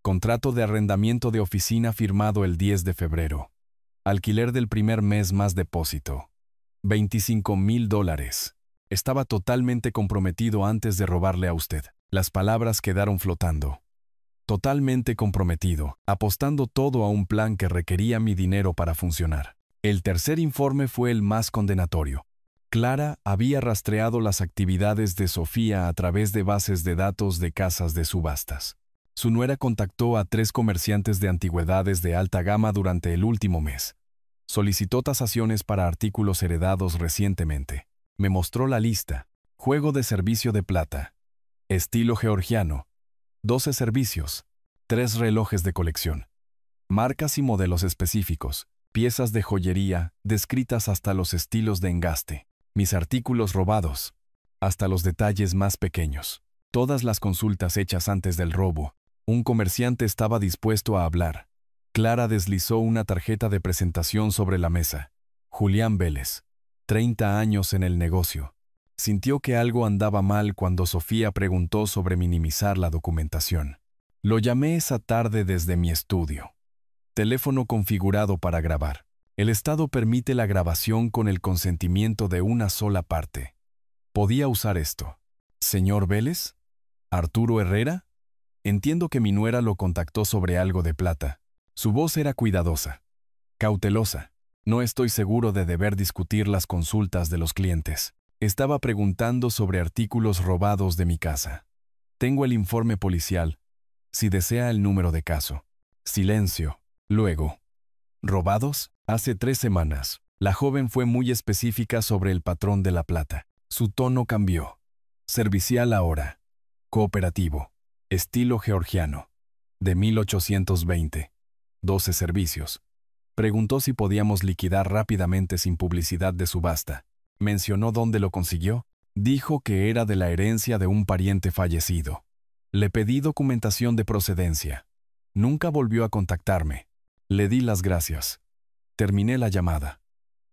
S1: Contrato de arrendamiento de oficina firmado el 10 de febrero. Alquiler del primer mes más depósito. $25,000. Estaba totalmente comprometido antes de robarle a usted. Las palabras quedaron flotando. Totalmente comprometido, apostando todo a un plan que requería mi dinero para funcionar. El tercer informe fue el más condenatorio. Clara había rastreado las actividades de Sofía a través de bases de datos de casas de subastas. Su nuera contactó a 3 comerciantes de antigüedades de alta gama durante el último mes. Solicitó tasaciones para artículos heredados recientemente. Me mostró la lista. Juego de servicio de plata. Estilo georgiano. 12 servicios. 3 relojes de colección. Marcas y modelos específicos. Piezas de joyería, descritas hasta los estilos de engaste. Mis artículos robados. Hasta los detalles más pequeños. Todas las consultas hechas antes del robo. Un comerciante estaba dispuesto a hablar. Clara deslizó una tarjeta de presentación sobre la mesa. Julián Vélez. 30 años en el negocio. Sintió que algo andaba mal cuando Sofía preguntó sobre minimizar la documentación. Lo llamé esa tarde desde mi estudio. Teléfono configurado para grabar. El Estado permite la grabación con el consentimiento de una sola parte. ¿Podía usar esto? ¿Señor Vélez? ¿Arturo Herrera? Entiendo que mi nuera lo contactó sobre algo de plata. Su voz era cuidadosa, cautelosa. No estoy seguro de deber discutir las consultas de los clientes. Estaba preguntando sobre artículos robados de mi casa. Tengo el informe policial, si desea el número de caso. Silencio. Luego. ¿Robados? Hace 3 semanas. La joven fue muy específica sobre el patrón de la plata. Su tono cambió. Servicial ahora. Cooperativo. Estilo georgiano. De 1820. 12 servicios. Preguntó si podíamos liquidar rápidamente sin publicidad de subasta. ¿Mencionó dónde lo consiguió? Dijo que era de la herencia de un pariente fallecido. Le pedí documentación de procedencia. Nunca volvió a contactarme. Le di las gracias. Terminé la llamada.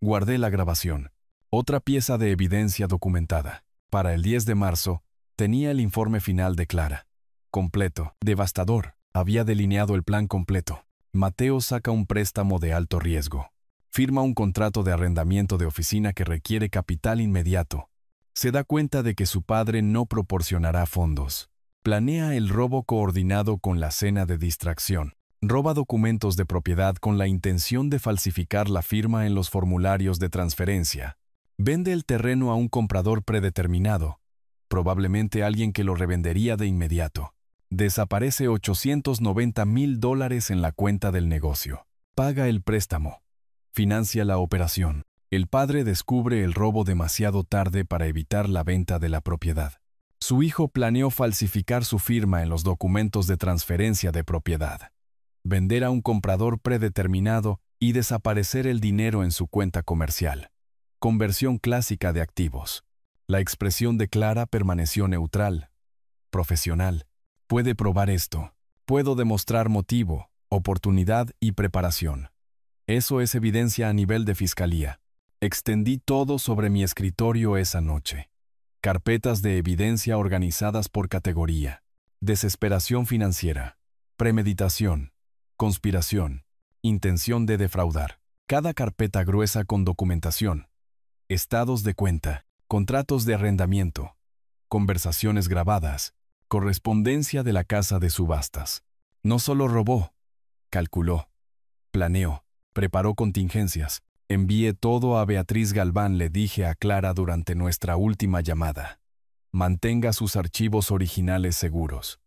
S1: Guardé la grabación. Otra pieza de evidencia documentada. Para el 10 de marzo, tenía el informe final de Clara. Completo, devastador. Había delineado el plan completo. Mateo saca un préstamo de alto riesgo. Firma un contrato de arrendamiento de oficina que requiere capital inmediato. Se da cuenta de que su padre no proporcionará fondos. Planea el robo coordinado con la cena de distracción. Roba documentos de propiedad con la intención de falsificar la firma en los formularios de transferencia. Vende el terreno a un comprador predeterminado, probablemente alguien que lo revendería de inmediato. Desaparece $890,000 en la cuenta del negocio. Paga el préstamo. Financia la operación. El padre descubre el robo demasiado tarde para evitar la venta de la propiedad. Su hijo planeó falsificar su firma en los documentos de transferencia de propiedad, vender a un comprador predeterminado y desaparecer el dinero en su cuenta comercial. Conversión clásica de activos. La expresión de Clara permaneció neutral, profesional. Puede probar esto. Puedo demostrar motivo, oportunidad y preparación. Eso es evidencia a nivel de fiscalía. Extendí todo sobre mi escritorio esa noche. Carpetas de evidencia organizadas por categoría. Desesperación financiera. Premeditación. Conspiración. Intención de defraudar. Cada carpeta gruesa con documentación. Estados de cuenta. Contratos de arrendamiento. Conversaciones grabadas. Correspondencia de la casa de subastas. No solo robó, calculó, planeó, preparó contingencias. Envié todo a Beatriz Galván, le dije a Clara durante nuestra última llamada. Mantenga sus archivos originales seguros.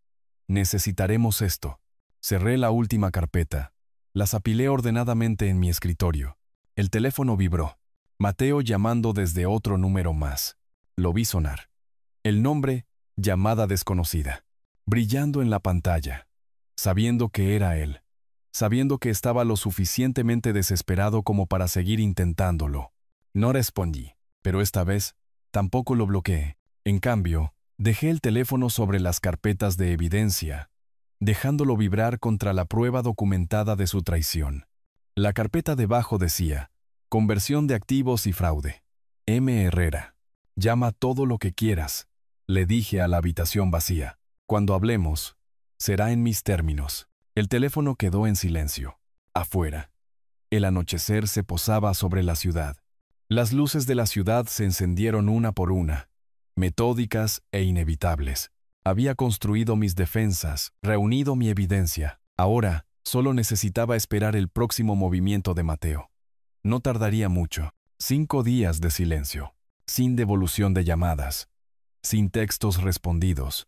S1: Necesitaremos esto. Cerré la última carpeta. Las apilé ordenadamente en mi escritorio. El teléfono vibró. Mateo llamando desde otro número más. Lo vi sonar. El nombre, llamada desconocida, brillando en la pantalla. Sabiendo que era él. Sabiendo que estaba lo suficientemente desesperado como para seguir intentándolo. No respondí, pero esta vez tampoco lo bloqueé. En cambio, dejé el teléfono sobre las carpetas de evidencia, dejándolo vibrar contra la prueba documentada de su traición. La carpeta debajo decía, conversión de activos y fraude. M. Herrera. Llama todo lo que quieras, le dije a la habitación vacía. Cuando hablemos, será en mis términos. El teléfono quedó en silencio. Afuera, el anochecer se posaba sobre la ciudad. Las luces de la ciudad se encendieron una por una, metódicas e inevitables. Había construido mis defensas, reunido mi evidencia. Ahora, solo necesitaba esperar el próximo movimiento de Mateo. No tardaría mucho. 5 días de silencio, sin devolución de llamadas, sin textos respondidos,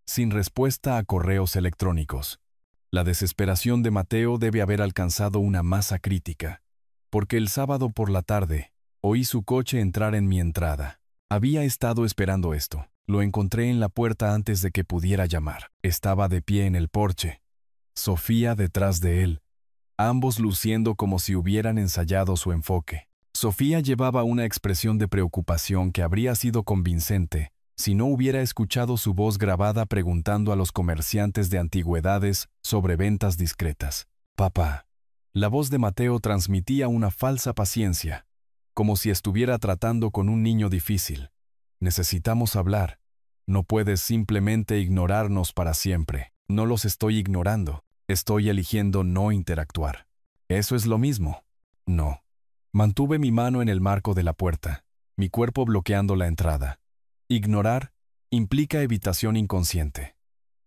S1: sin respuesta a correos electrónicos. La desesperación de Mateo debe haber alcanzado una masa crítica, porque el sábado por la tarde oí su coche entrar en mi entrada. Había estado esperando esto. Lo encontré en la puerta antes de que pudiera llamar. Estaba de pie en el porche. Sofía detrás de él, ambos luciendo como si hubieran ensayado su enfoque. Sofía llevaba una expresión de preocupación que habría sido convincente si no hubiera escuchado su voz grabada preguntando a los comerciantes de antigüedades sobre ventas discretas. «Papá». La voz de Mateo transmitía una falsa paciencia, como si estuviera tratando con un niño difícil. «Necesitamos hablar. No puedes simplemente ignorarnos para siempre». «No los estoy ignorando. Estoy eligiendo no interactuar». «Eso es lo mismo». «No». Mantuve mi mano en el marco de la puerta, mi cuerpo bloqueando la entrada. Ignorar implica evitación inconsciente.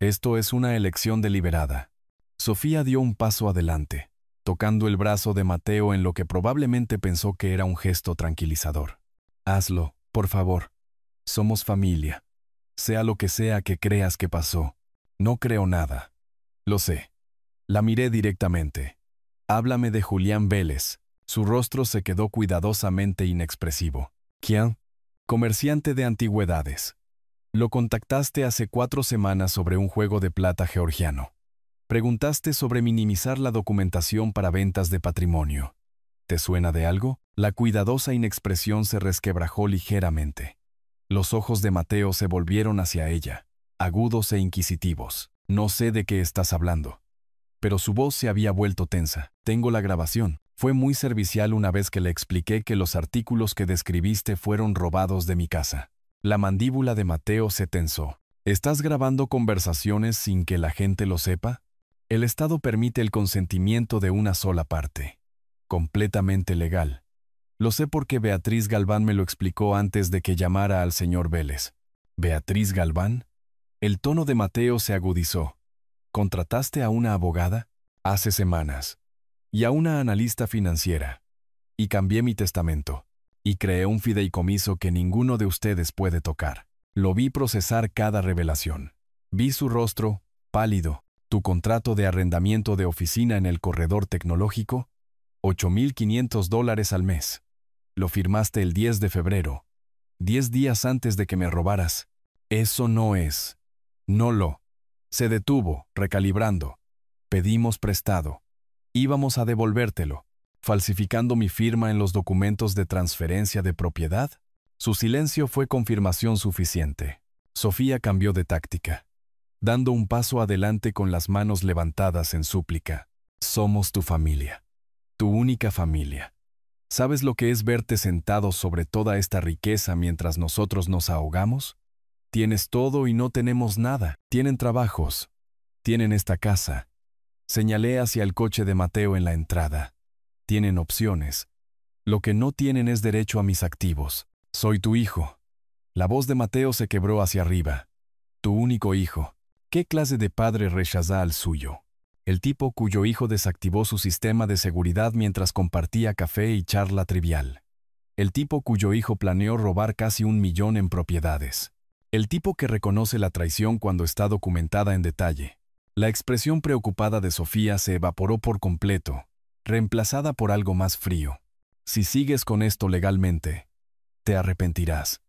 S1: Esto es una elección deliberada. Sofía dio un paso adelante, tocando el brazo de Mateo en lo que probablemente pensó que era un gesto tranquilizador. «Hazlo, por favor. Somos familia. Sea lo que sea que creas que pasó. No creo nada». «Lo sé». La miré directamente. «Háblame de Julián Vélez». Su rostro se quedó cuidadosamente inexpresivo. «¿Quién?» «Comerciante de antigüedades. Lo contactaste hace 4 semanas sobre un juego de plata georgiano. Preguntaste sobre minimizar la documentación para ventas de patrimonio. ¿Te suena de algo?» La cuidadosa inexpresión se resquebrajó ligeramente. Los ojos de Mateo se volvieron hacia ella, agudos e inquisitivos. «No sé de qué estás hablando». Pero su voz se había vuelto tensa. «Tengo la grabación». Fue muy servicial una vez que le expliqué que los artículos que describiste fueron robados de mi casa. La mandíbula de Mateo se tensó. ¿Estás grabando conversaciones sin que la gente lo sepa? El Estado permite el consentimiento de una sola parte. Completamente legal. Lo sé porque Beatriz Galván me lo explicó antes de que llamara al señor Vélez. ¿Beatriz Galván? El tono de Mateo se agudizó. ¿Contrataste a una abogada? Hace semanas. Y a una analista financiera. Y cambié mi testamento. Y creé un fideicomiso que ninguno de ustedes puede tocar. Lo vi procesar cada revelación. Vi su rostro, pálido. ¿Tu contrato de arrendamiento de oficina en el corredor tecnológico? $8,500 al mes. Lo firmaste el 10 de febrero. 10 días antes de que me robaras. Eso no es. No lo. Se detuvo, recalibrando. Pedimos prestado. Íbamos a devolvértelo, falsificando mi firma en los documentos de transferencia de propiedad. Su silencio fue confirmación suficiente. Sofía cambió de táctica, dando un paso adelante con las manos levantadas en súplica. Somos tu familia, tu única familia. ¿Sabes lo que es verte sentado sobre toda esta riqueza mientras nosotros nos ahogamos? Tienes todo y no tenemos nada. Tienen trabajos, tienen esta casa. Señalé hacia el coche de Mateo en la entrada. Tienen opciones. Lo que no tienen es derecho a mis activos. Soy tu hijo. La voz de Mateo se quebró hacia arriba. Tu único hijo. ¿Qué clase de padre rechaza al suyo? El tipo cuyo hijo desactivó su sistema de seguridad mientras compartía café y charla trivial. El tipo cuyo hijo planeó robar casi 1 millón en propiedades. El tipo que reconoce la traición cuando está documentada en detalle. La expresión preocupada de Sofía se evaporó por completo, reemplazada por algo más frío. Si sigues con esto legalmente, te arrepentirás.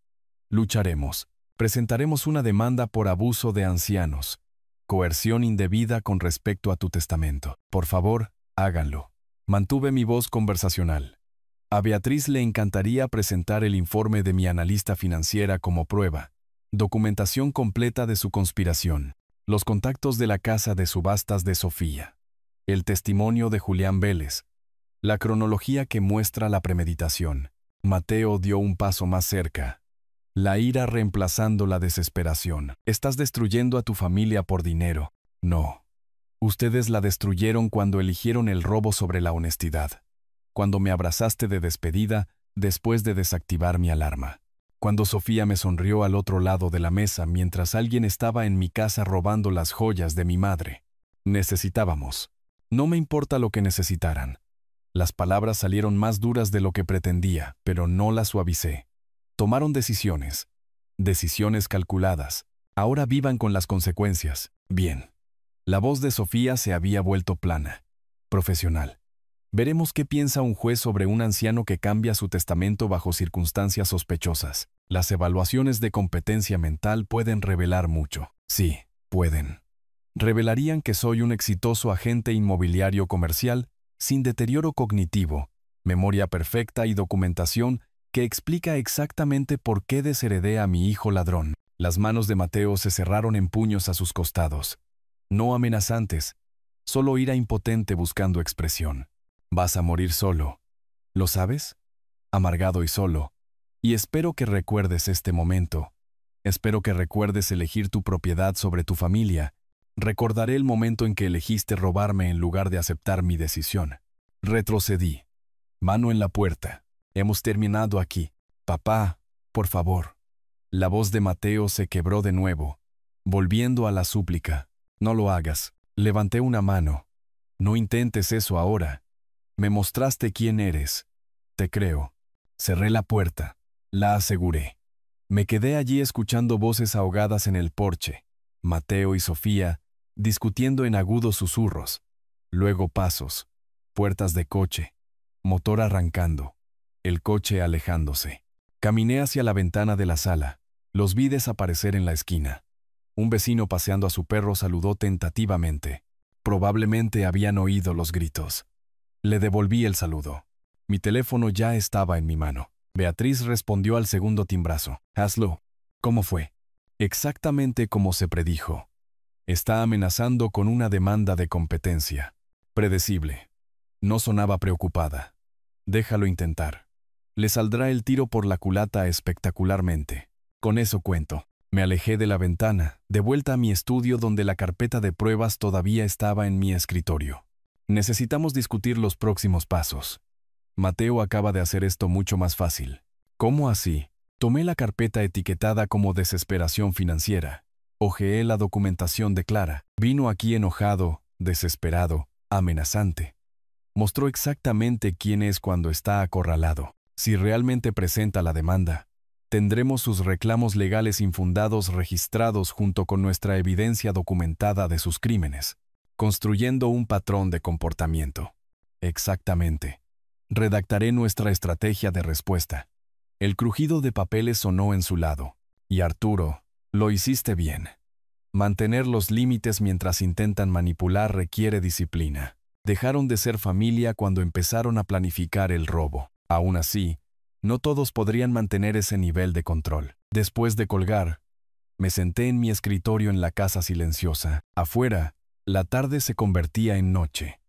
S1: Lucharemos. Presentaremos una demanda por abuso de ancianos, coerción indebida con respecto a tu testamento. Por favor, háganlo. Mantuve mi voz conversacional. A Beatriz le encantaría presentar el informe de mi analista financiera como prueba, documentación completa de su conspiración, los contactos de la casa de subastas de Sofía, el testimonio de Julián Vélez, la cronología que muestra la premeditación. Mateo dio un paso más cerca. La ira reemplazando la desesperación. Estás destruyendo a tu familia por dinero. No. Ustedes la destruyeron cuando eligieron el robo sobre la honestidad. Cuando me abrazaste de despedida después de desactivar mi alarma. Cuando Sofía me sonrió al otro lado de la mesa mientras alguien estaba en mi casa robando las joyas de mi madre. Necesitábamos. No me importa lo que necesitaran. Las palabras salieron más duras de lo que pretendía, pero no las suavicé. Tomaron decisiones. Decisiones calculadas. Ahora vivan con las consecuencias. Bien. La voz de Sofía se había vuelto plana. Profesional. Veremos qué piensa un juez sobre un anciano que cambia su testamento bajo circunstancias sospechosas. Las evaluaciones de competencia mental pueden revelar mucho. Sí, pueden. Revelarían que soy un exitoso agente inmobiliario comercial sin deterioro cognitivo, memoria perfecta y documentación que explica exactamente por qué desheredé a mi hijo ladrón. Las manos de Mateo se cerraron en puños a sus costados. No amenazantes, solo ira impotente buscando expresión. Vas a morir solo. ¿Lo sabes? Amargado y solo. Y espero que recuerdes este momento. Espero que recuerdes elegir tu propiedad sobre tu familia. Recordaré el momento en que elegiste robarme en lugar de aceptar mi decisión. Retrocedí. Mano en la puerta. Hemos terminado aquí. Papá, por favor. La voz de Mateo se quebró de nuevo, volviendo a la súplica. No lo hagas. Levanté una mano. No intentes eso ahora. Me mostraste quién eres. Te creo. Cerré la puerta. La aseguré. Me quedé allí escuchando voces ahogadas en el porche. Mateo y Sofía, discutiendo en agudos susurros. Luego pasos. Puertas de coche. Motor arrancando. El coche alejándose. Caminé hacia la ventana de la sala. Los vi desaparecer en la esquina. Un vecino paseando a su perro saludó tentativamente. Probablemente habían oído los gritos. Le devolví el saludo. Mi teléfono ya estaba en mi mano. Beatriz respondió al segundo timbrazo. Hazlo. ¿Cómo fue? Exactamente como se predijo. Está amenazando con una demanda de competencia. Predecible. No sonaba preocupada. Déjalo intentar. Le saldrá el tiro por la culata espectacularmente. Con eso cuento. Me alejé de la ventana, de vuelta a mi estudio donde la carpeta de pruebas todavía estaba en mi escritorio. Necesitamos discutir los próximos pasos. Mateo acaba de hacer esto mucho más fácil. ¿Cómo así? Tomé la carpeta etiquetada como desesperación financiera. Hojeé la documentación de Clara. Vino aquí enojado, desesperado, amenazante. Mostró exactamente quién es cuando está acorralado. Si realmente presenta la demanda, tendremos sus reclamos legales infundados registrados junto con nuestra evidencia documentada de sus crímenes, construyendo un patrón de comportamiento. Exactamente. Redactaré nuestra estrategia de respuesta. El crujido de papeles sonó en su lado. Y Arturo, lo hiciste bien. Mantener los límites mientras intentan manipular requiere disciplina. Dejaron de ser familia cuando empezaron a planificar el robo. Aún así, no todos podrían mantener ese nivel de control. Después de colgar, me senté en mi escritorio en la casa silenciosa. Afuera, la tarde se convertía en noche.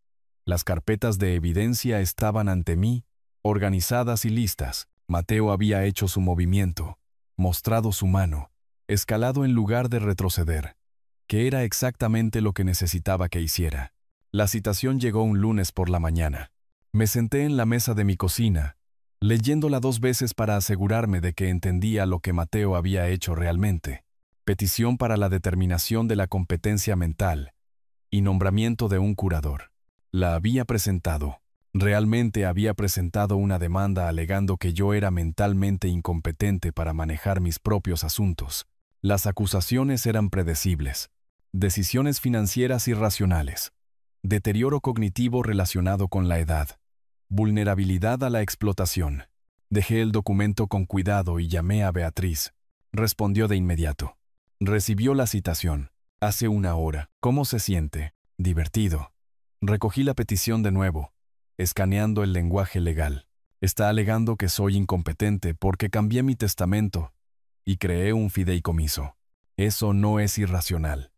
S1: Las carpetas de evidencia estaban ante mí, organizadas y listas. Mateo había hecho su movimiento, mostrado su mano, escalado en lugar de retroceder, que era exactamente lo que necesitaba que hiciera. La citación llegó un lunes por la mañana. Me senté en la mesa de mi cocina, leyéndola 2 veces para asegurarme de que entendía lo que Mateo había hecho realmente. Petición para la determinación de la competencia mental y nombramiento de un curador. La había presentado. Realmente había presentado una demanda alegando que yo era mentalmente incompetente para manejar mis propios asuntos. Las acusaciones eran predecibles. decisiones financieras irracionales, deterioro cognitivo relacionado con la edad, vulnerabilidad a la explotación. Dejé el documento con cuidado y llamé a Beatriz. Respondió de inmediato. Recibió la citación. Hace una hora. ¿Cómo se siente? Divertido. Recogí la petición de nuevo, escaneando el lenguaje legal. Está alegando que soy incompetente porque cambié mi testamento y creé un fideicomiso. Eso no es irracional.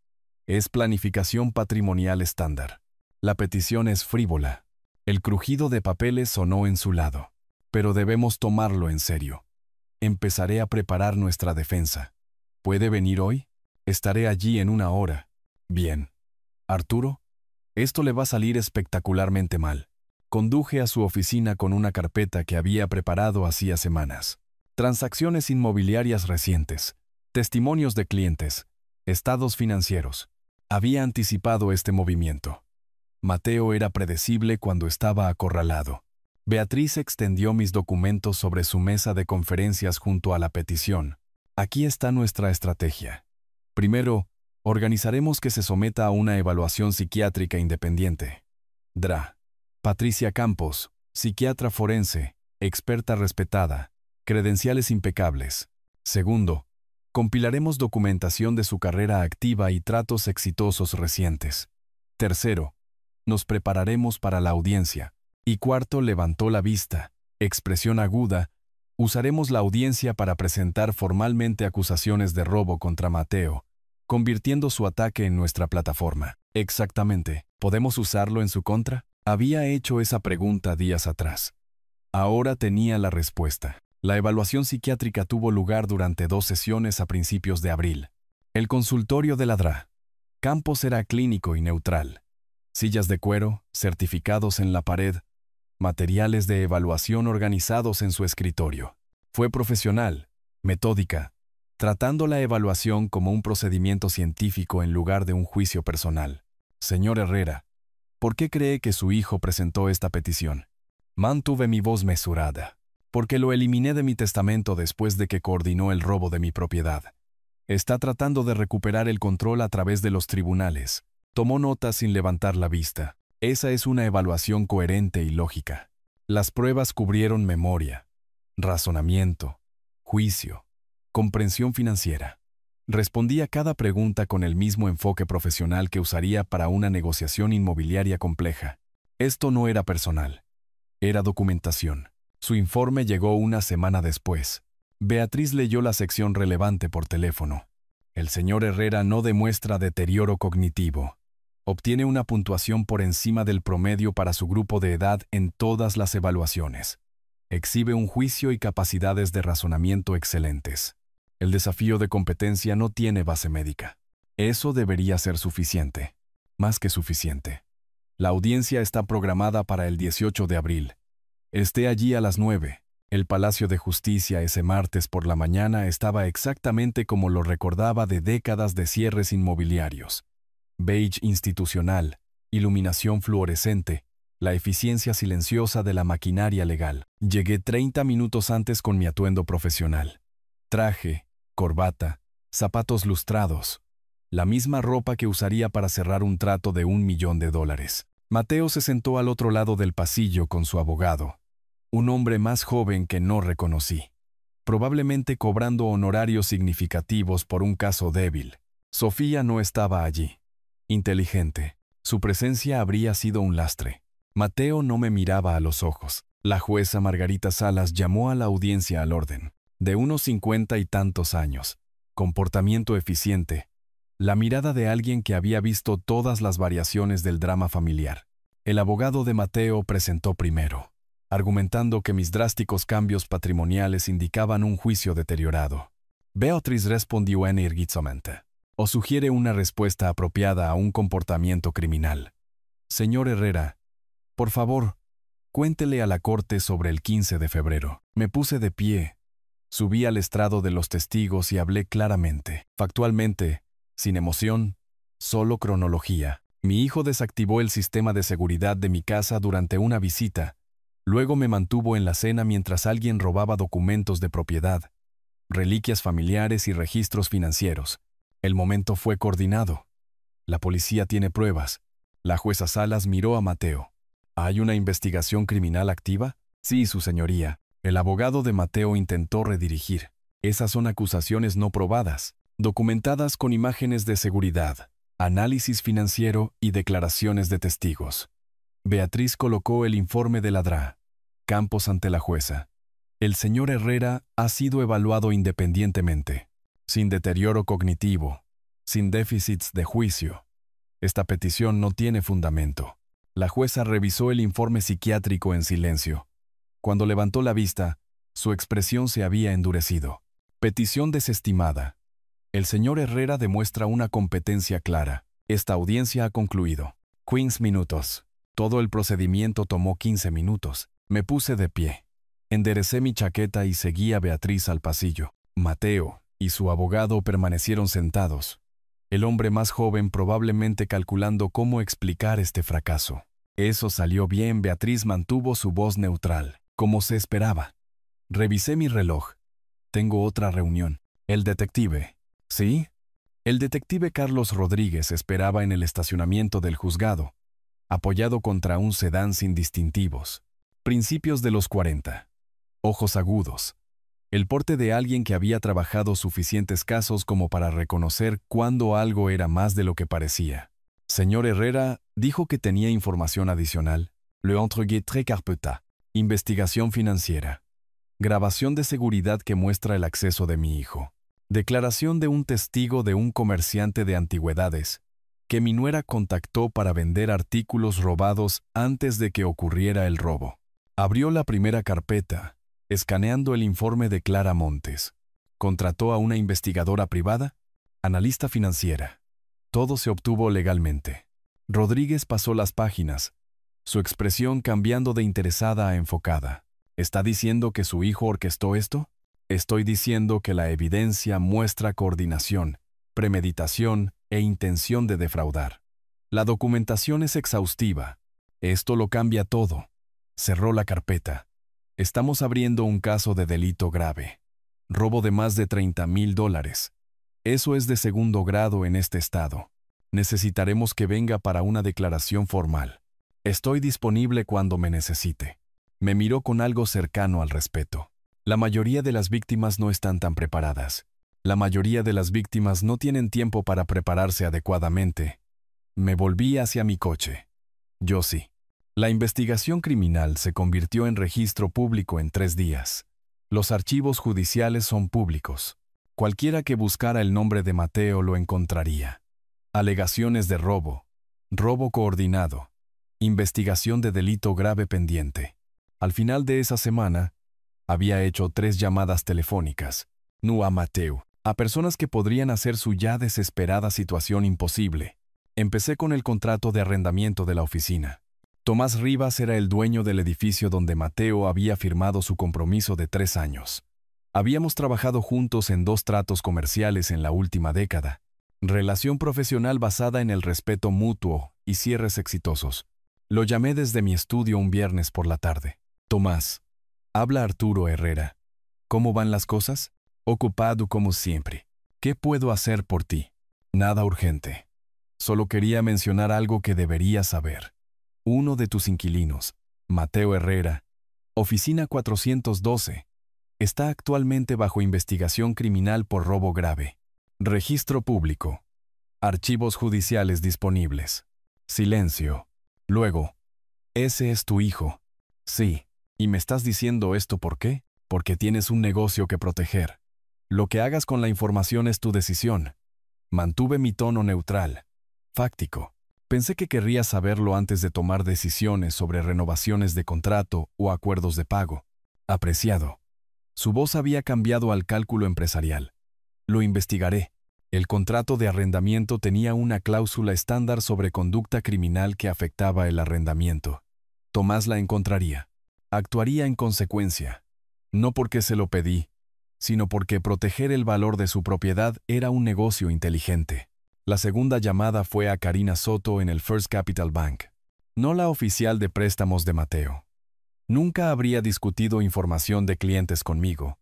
S1: Es planificación patrimonial estándar. La petición es frívola. El crujido de papeles sonó en su lado. Pero debemos tomarlo en serio. Empezaré a preparar nuestra defensa. ¿Puede venir hoy? Estaré allí en una hora. Bien. Arturo, esto le va a salir espectacularmente mal. Conduje a su oficina con una carpeta que había preparado hacía semanas. Transacciones inmobiliarias recientes, testimonios de clientes, estados financieros. Había anticipado este movimiento. Mateo era predecible cuando estaba acorralado. Beatriz extendió mis documentos sobre su mesa de conferencias junto a la petición. Aquí está nuestra estrategia. Primero, organizaremos que se someta a una evaluación psiquiátrica independiente. DRA. Patricia Campos, psiquiatra forense, experta respetada, credenciales impecables. Segundo, compilaremos documentación de su carrera activa y tratos exitosos recientes. Tercero, nos prepararemos para la audiencia. Y cuarto, levantó la vista, expresión aguda. Usaremos la audiencia para presentar formalmente acusaciones de robo contra Mateo, convirtiendo su ataque en nuestra plataforma. Exactamente. ¿Podemos usarlo en su contra? Había hecho esa pregunta días atrás. Ahora tenía la respuesta. La evaluación psiquiátrica tuvo lugar durante 2 sesiones a principios de abril. El consultorio de la DRA. Campos era clínico y neutral. Sillas de cuero, certificados en la pared, materiales de evaluación organizados en su escritorio. Fue profesional, metódica, tratando la evaluación como un procedimiento científico en lugar de un juicio personal. Señor Herrera, ¿por qué cree que su hijo presentó esta petición? Mantuve mi voz mesurada. Porque lo eliminé de mi testamento después de que coordinó el robo de mi propiedad. Está tratando de recuperar el control a través de los tribunales. Tomó nota sin levantar la vista. Esa es una evaluación coherente y lógica. Las pruebas cubrieron memoria, razonamiento, juicio, comprensión financiera. Respondí a cada pregunta con el mismo enfoque profesional que usaría para una negociación inmobiliaria compleja. Esto no era personal. Era documentación. Su informe llegó una semana después. Beatriz leyó la sección relevante por teléfono. El señor Herrera no demuestra deterioro cognitivo. Obtiene una puntuación por encima del promedio para su grupo de edad en todas las evaluaciones. Exhibe un juicio y capacidades de razonamiento excelentes. El desafío de competencia no tiene base médica. Eso debería ser suficiente. Más que suficiente. La audiencia está programada para el 18 de abril. Esté allí a las 9. El Palacio de Justicia ese martes por la mañana estaba exactamente como lo recordaba de décadas de cierres inmobiliarios. Beige institucional, iluminación fluorescente, la eficiencia silenciosa de la maquinaria legal. Llegué 30 minutos antes con mi atuendo profesional. Traje, corbata, zapatos lustrados, la misma ropa que usaría para cerrar un trato de $1 millón. Mateo se sentó al otro lado del pasillo con su abogado, un hombre más joven que no reconocí, probablemente cobrando honorarios significativos por un caso débil. Sofía no estaba allí. Inteligente. Su presencia habría sido un lastre. Mateo no me miraba a los ojos. La jueza Margarita Salas llamó a la audiencia al orden. De unos 50 y tantos años. Comportamiento eficiente. La mirada de alguien que había visto todas las variaciones del drama familiar. El abogado de Mateo presentó primero, argumentando que mis drásticos cambios patrimoniales indicaban un juicio deteriorado. Beatriz respondió enérgicamente. O sugiere una respuesta apropiada a un comportamiento criminal. Señor Herrera, por favor, cuéntele a la corte sobre el 15 de febrero. Me puse de pie, subí al estrado de los testigos y hablé claramente, factualmente, sin emoción, solo cronología. Mi hijo desactivó el sistema de seguridad de mi casa durante una visita. Luego me mantuvo en la cena mientras alguien robaba documentos de propiedad, reliquias familiares y registros financieros. El momento fue coordinado. La policía tiene pruebas. La jueza Salas miró a Mateo. ¿Hay una investigación criminal activa? Sí, su señoría. El abogado de Mateo intentó redirigir. Esas son acusaciones no probadas, documentadas con imágenes de seguridad, análisis financiero y declaraciones de testigos. Beatriz colocó el informe de la DRA. Campos ante la jueza. El señor Herrera ha sido evaluado independientemente, sin deterioro cognitivo, sin déficits de juicio. Esta petición no tiene fundamento. La jueza revisó el informe psiquiátrico en silencio. Cuando levantó la vista, su expresión se había endurecido. Petición desestimada. El señor Herrera demuestra una competencia clara. Esta audiencia ha concluido. 15 minutos. Todo el procedimiento tomó 15 minutos. Me puse de pie. Enderecé mi chaqueta y seguí a Beatriz al pasillo. Mateo y su abogado permanecieron sentados. El hombre más joven probablemente calculando cómo explicar este fracaso. Eso salió bien. Beatriz mantuvo su voz neutral, como se esperaba. Revisé mi reloj. Tengo otra reunión. El detective. ¿Sí? El detective Carlos Rodríguez esperaba en el estacionamiento del juzgado, apoyado contra un sedán sin distintivos. Principios de los 40. Ojos agudos. El porte de alguien que había trabajado suficientes casos como para reconocer cuándo algo era más de lo que parecía. Señor Herrera dijo que tenía información adicional. Le entregué tres carpetas. Investigación financiera. Grabación de seguridad que muestra el acceso de mi hijo. Declaración de un testigo de un comerciante de antigüedades, que mi nuera contactó para vender artículos robados antes de que ocurriera el robo. Abrió la primera carpeta, escaneando el informe de Clara Montes. Contrató a una investigadora privada, analista financiera. Todo se obtuvo legalmente. Rodríguez pasó las páginas, su expresión cambiando de interesada a enfocada. ¿Está diciendo que su hijo orquestó esto? Estoy diciendo que la evidencia muestra coordinación, premeditación e intención de defraudar. La documentación es exhaustiva. Esto lo cambia todo. Cerró la carpeta. Estamos abriendo un caso de delito grave. Robo de más de $30,000. Eso es de segundo grado en este estado. Necesitaremos que venga para una declaración formal. Estoy disponible cuando me necesite. Me miró con algo cercano al respeto. La mayoría de las víctimas no están tan preparadas. La mayoría de las víctimas no tienen tiempo para prepararse adecuadamente. Me volví hacia mi coche. Yo sí. La investigación criminal se convirtió en registro público en 3 días. Los archivos judiciales son públicos. Cualquiera que buscara el nombre de Mateo lo encontraría. Alegaciones de robo, robo coordinado, investigación de delito grave pendiente. Al final de esa semana, había hecho 3 llamadas telefónicas, no a Mateo, a personas que podrían hacer su ya desesperada situación imposible. Empecé con el contrato de arrendamiento de la oficina. Tomás Rivas era el dueño del edificio donde Mateo había firmado su compromiso de 3 años. Habíamos trabajado juntos en 2 tratos comerciales en la última década. Relación profesional basada en el respeto mutuo y cierres exitosos. Lo llamé desde mi estudio un viernes por la tarde. Tomás. Habla Arturo Herrera. ¿Cómo van las cosas? Ocupado como siempre. ¿Qué puedo hacer por ti? Nada urgente. Solo quería mencionar algo que deberías saber. Uno de tus inquilinos, Mateo Herrera, oficina 412, está actualmente bajo investigación criminal por robo grave. Registro público. Archivos judiciales disponibles. Silencio. Luego. ¿Ese es tu hijo? Sí. ¿Y me estás diciendo esto por qué? Porque tienes un negocio que proteger. Lo que hagas con la información es tu decisión. Mantuve mi tono neutral. Fáctico. Pensé que querrías saberlo antes de tomar decisiones sobre renovaciones de contrato o acuerdos de pago. Apreciado. Su voz había cambiado al cálculo empresarial. Lo investigaré. El contrato de arrendamiento tenía una cláusula estándar sobre conducta criminal que afectaba el arrendamiento. Tomás la encontraría. Actuaría en consecuencia. No porque se lo pedí, sino porque proteger el valor de su propiedad era un negocio inteligente. La segunda llamada fue a Karina Soto en el First Capital Bank. No la oficial de préstamos de Mateo. Nunca habría discutido información de clientes conmigo,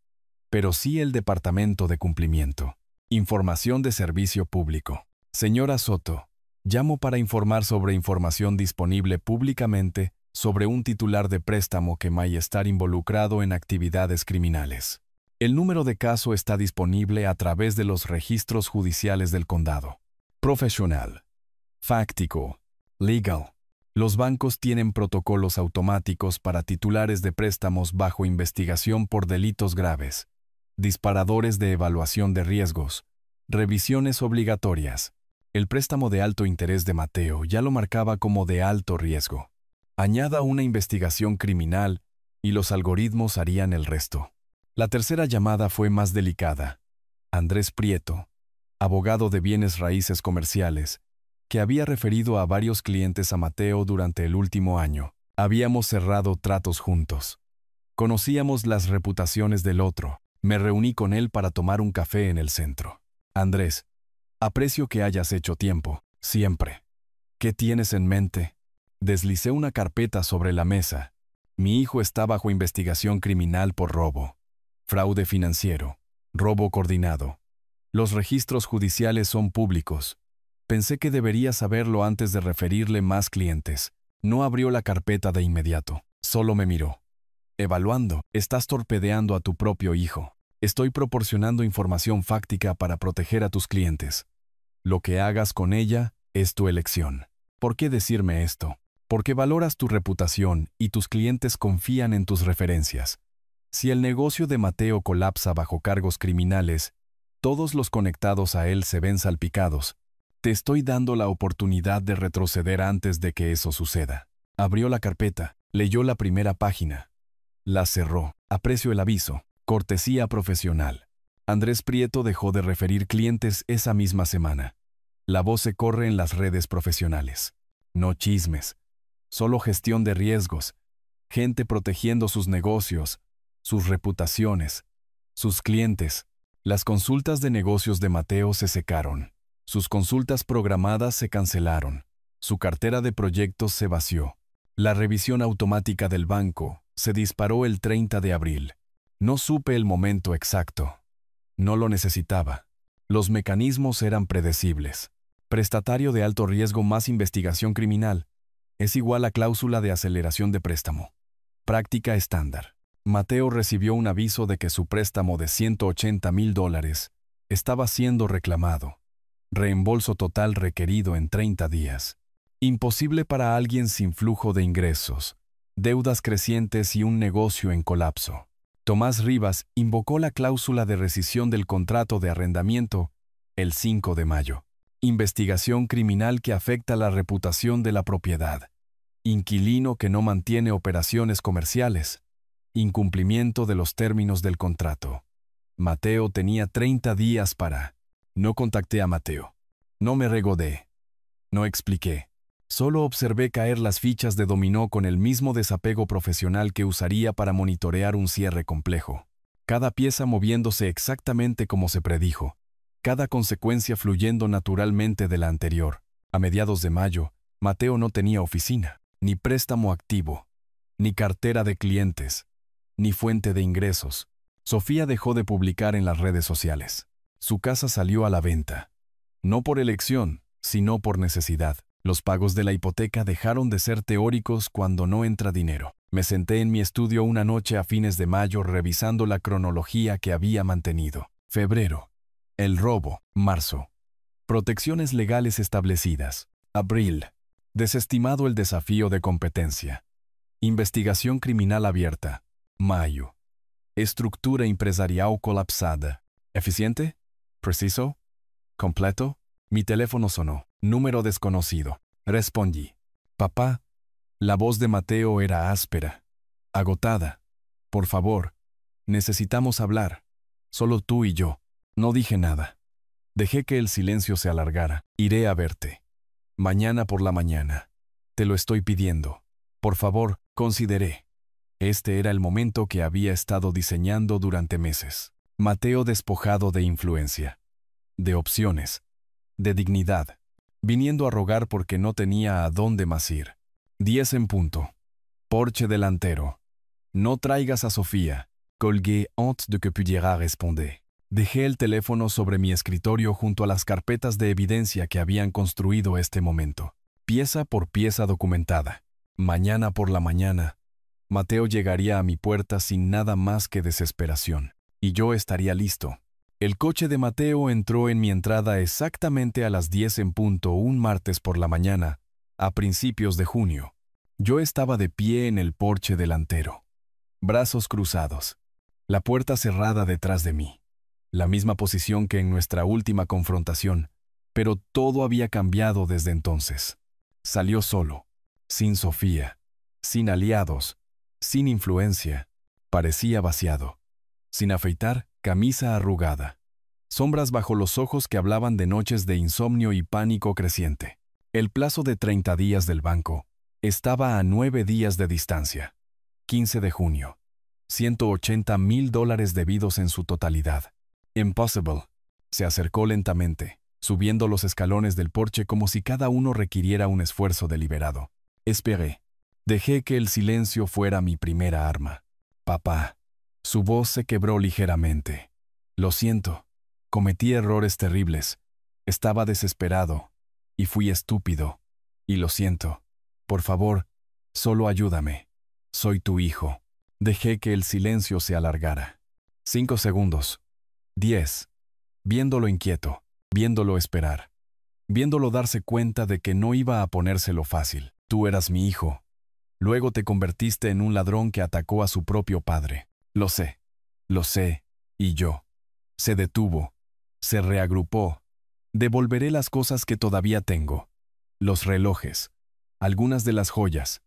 S1: pero sí el departamento de cumplimiento. Información de servicio público. Señora Soto, Llamo para informar sobre información disponible públicamente sobre un titular de préstamo que may estar involucrado en actividades criminales. El número de caso está disponible a través de los registros judiciales del condado. Profesional. Fáctico. Legal. Los bancos tienen protocolos automáticos para titulares de préstamos bajo investigación por delitos graves, disparadores de evaluación de riesgos, revisiones obligatorias. El préstamo de alto interés de Mateo ya lo marcaba como de alto riesgo. Añada una investigación criminal y los algoritmos harían el resto. La tercera llamada fue más delicada. Andrés Prieto, abogado de bienes raíces comerciales, que había referido a varios clientes a Mateo durante el último año. Habíamos cerrado tratos juntos. Conocíamos las reputaciones del otro. Me reuní con él para tomar un café en el centro. Andrés, aprecio que hayas hecho tiempo, siempre. ¿Qué tienes en mente? Deslicé una carpeta sobre la mesa. Mi hijo está bajo investigación criminal por robo, fraude financiero, robo coordinado. Los registros judiciales son públicos. Pensé que debería saberlo antes de referirle más clientes. No abrió la carpeta de inmediato. Solo me miró. Evaluando, estás torpedeando a tu propio hijo. Estoy proporcionando información fáctica para proteger a tus clientes. Lo que hagas con ella es tu elección. ¿Por qué decirme esto? Porque valoras tu reputación y tus clientes confían en tus referencias. Si el negocio de Mateo colapsa bajo cargos criminales, todos los conectados a él se ven salpicados. Te estoy dando la oportunidad de retroceder antes de que eso suceda. Abrió la carpeta, leyó la primera página. La cerró. Aprecio el aviso. Cortesía profesional. Andrés Prieto dejó de referir clientes esa misma semana. La voz se corre en las redes profesionales. No chismes. Solo gestión de riesgos. Gente protegiendo sus negocios, sus reputaciones, sus clientes. Las consultas de negocios de Mateo se secaron. Sus consultas programadas se cancelaron. Su cartera de proyectos se vació. La revisión automática del banco se disparó el 30 de abril. No supe el momento exacto. No lo necesitaba. Los mecanismos eran predecibles. Prestatario de alto riesgo más investigación criminal es igual a cláusula de aceleración de préstamo. Práctica estándar. Mateo recibió un aviso de que su préstamo de $180,000 estaba siendo reclamado. Reembolso total requerido en 30 días. Imposible para alguien sin flujo de ingresos, deudas crecientes y un negocio en colapso. Tomás Rivas invocó la cláusula de rescisión del contrato de arrendamiento el 5 de mayo. Investigación criminal que afecta la reputación de la propiedad. Inquilino que no mantiene operaciones comerciales. Incumplimiento de los términos del contrato. Mateo tenía 30 días para... No contacté a Mateo. No me regodé. No expliqué. Solo observé caer las fichas de dominó con el mismo desapego profesional que usaría para monitorear un cierre complejo. Cada pieza moviéndose exactamente como se predijo. Cada consecuencia fluyendo naturalmente de la anterior. A mediados de mayo, Mateo no tenía oficina, ni préstamo activo, ni cartera de clientes, ni fuente de ingresos. Sofía dejó de publicar en las redes sociales. Su casa salió a la venta. No por elección, sino por necesidad. Los pagos de la hipoteca dejaron de ser teóricos cuando no entra dinero. Me senté en mi estudio una noche a fines de mayo revisando la cronología que había mantenido. Febrero. El robo. Marzo. Protecciones legales establecidas. Abril. Desestimado el desafío de competencia. Investigación criminal abierta. Mayo. Estructura empresarial colapsada. ¿Eficiente? ¿Preciso? ¿Completo? Mi teléfono sonó. Número desconocido. Respondí. Papá. La voz de Mateo era áspera, agotada. Por favor, necesitamos hablar. Solo tú y yo. No dije nada. Dejé que el silencio se alargara. Iré a verte. Mañana por la mañana. Te lo estoy pidiendo. Por favor, consideré. Este era el momento que había estado diseñando durante meses. Mateo despojado de influencia, de opciones, de dignidad, viniendo a rogar porque no tenía a dónde más ir. 10 en punto. Porche delantero. No traigas a Sofía. Colgué antes de que pudiera responder. Dejé el teléfono sobre mi escritorio junto a las carpetas de evidencia que habían construido este momento, pieza por pieza documentada. Mañana por la mañana, Mateo llegaría a mi puerta sin nada más que desesperación, y yo estaría listo. El coche de Mateo entró en mi entrada exactamente a las 10 en punto un martes por la mañana, a principios de junio. Yo estaba de pie en el porche delantero, brazos cruzados, la puerta cerrada detrás de mí. La misma posición que en nuestra última confrontación, pero todo había cambiado desde entonces. Salió solo, sin Sofía, sin aliados, sin influencia. Parecía vaciado. Sin afeitar, camisa arrugada. Sombras bajo los ojos que hablaban de noches de insomnio y pánico creciente. El plazo de 30 días del banco estaba a 9 días de distancia. 15 de junio. $180,000 debidos en su totalidad. Impossible. Se acercó lentamente, subiendo los escalones del porche como si cada uno requiriera un esfuerzo deliberado. Esperé. Dejé que el silencio fuera mi primera arma. Papá. Su voz se quebró ligeramente. Lo siento. Cometí errores terribles. Estaba desesperado. Y fui estúpido. Y lo siento. Por favor, solo ayúdame. Soy tu hijo. Dejé que el silencio se alargara. 5 segundos. 10. Viéndolo inquieto, viéndolo esperar, viéndolo darse cuenta de que no iba a ponérselo fácil. Tú eras mi hijo. Luego te convertiste en un ladrón que atacó a su propio padre. Lo sé, y yo. Se detuvo, se reagrupó. Devolveré las cosas que todavía tengo. Los relojes, algunas de las joyas.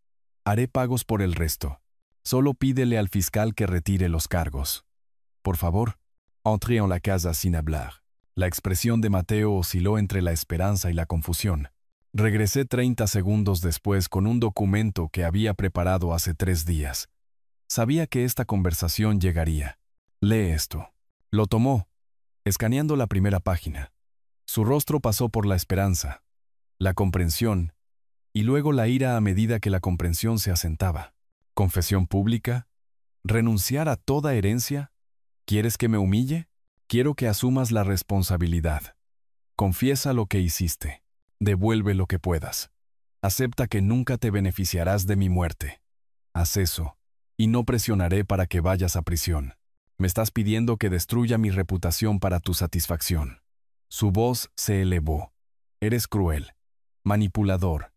S1: Haré pagos por el resto. Solo pídele al fiscal que retire los cargos. Por favor. Entré en la casa sin hablar. La expresión de Mateo osciló entre la esperanza y la confusión. Regresé 30 segundos después con un documento que había preparado hace 3 días. Sabía que esta conversación llegaría. Lee esto. Lo tomó, escaneando la primera página. Su rostro pasó por la esperanza, la comprensión, y luego la ira a medida que la comprensión se asentaba. ¿Confesión pública? ¿Renunciar a toda herencia? ¿Quieres que me humille? Quiero que asumas la responsabilidad. Confiesa lo que hiciste. Devuelve lo que puedas. Acepta que nunca te beneficiarás de mi muerte. Haz eso, y no presionaré para que vayas a prisión. Me estás pidiendo que destruya mi reputación para tu satisfacción. Su voz se elevó. Eres cruel, manipulador.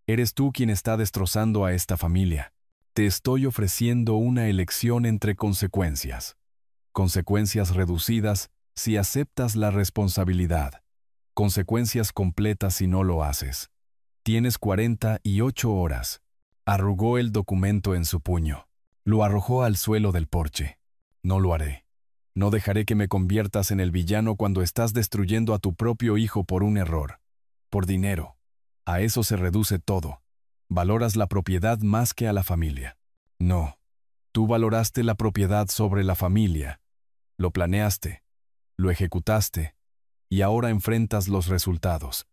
S1: Eres tú quien está destrozando a esta familia. Te estoy ofreciendo una elección entre consecuencias. Consecuencias reducidas si aceptas la responsabilidad. Consecuencias completas si no lo haces. Tienes 48 horas. Arrugó el documento en su puño. Lo arrojó al suelo del porche. No lo haré. No dejaré que me conviertas en el villano cuando estás destruyendo a tu propio hijo por un error. Por dinero. A eso se reduce todo. Valoras la propiedad más que a la familia. No. Tú valoraste la propiedad sobre la familia. Lo planeaste, lo ejecutaste, y ahora enfrentas los resultados.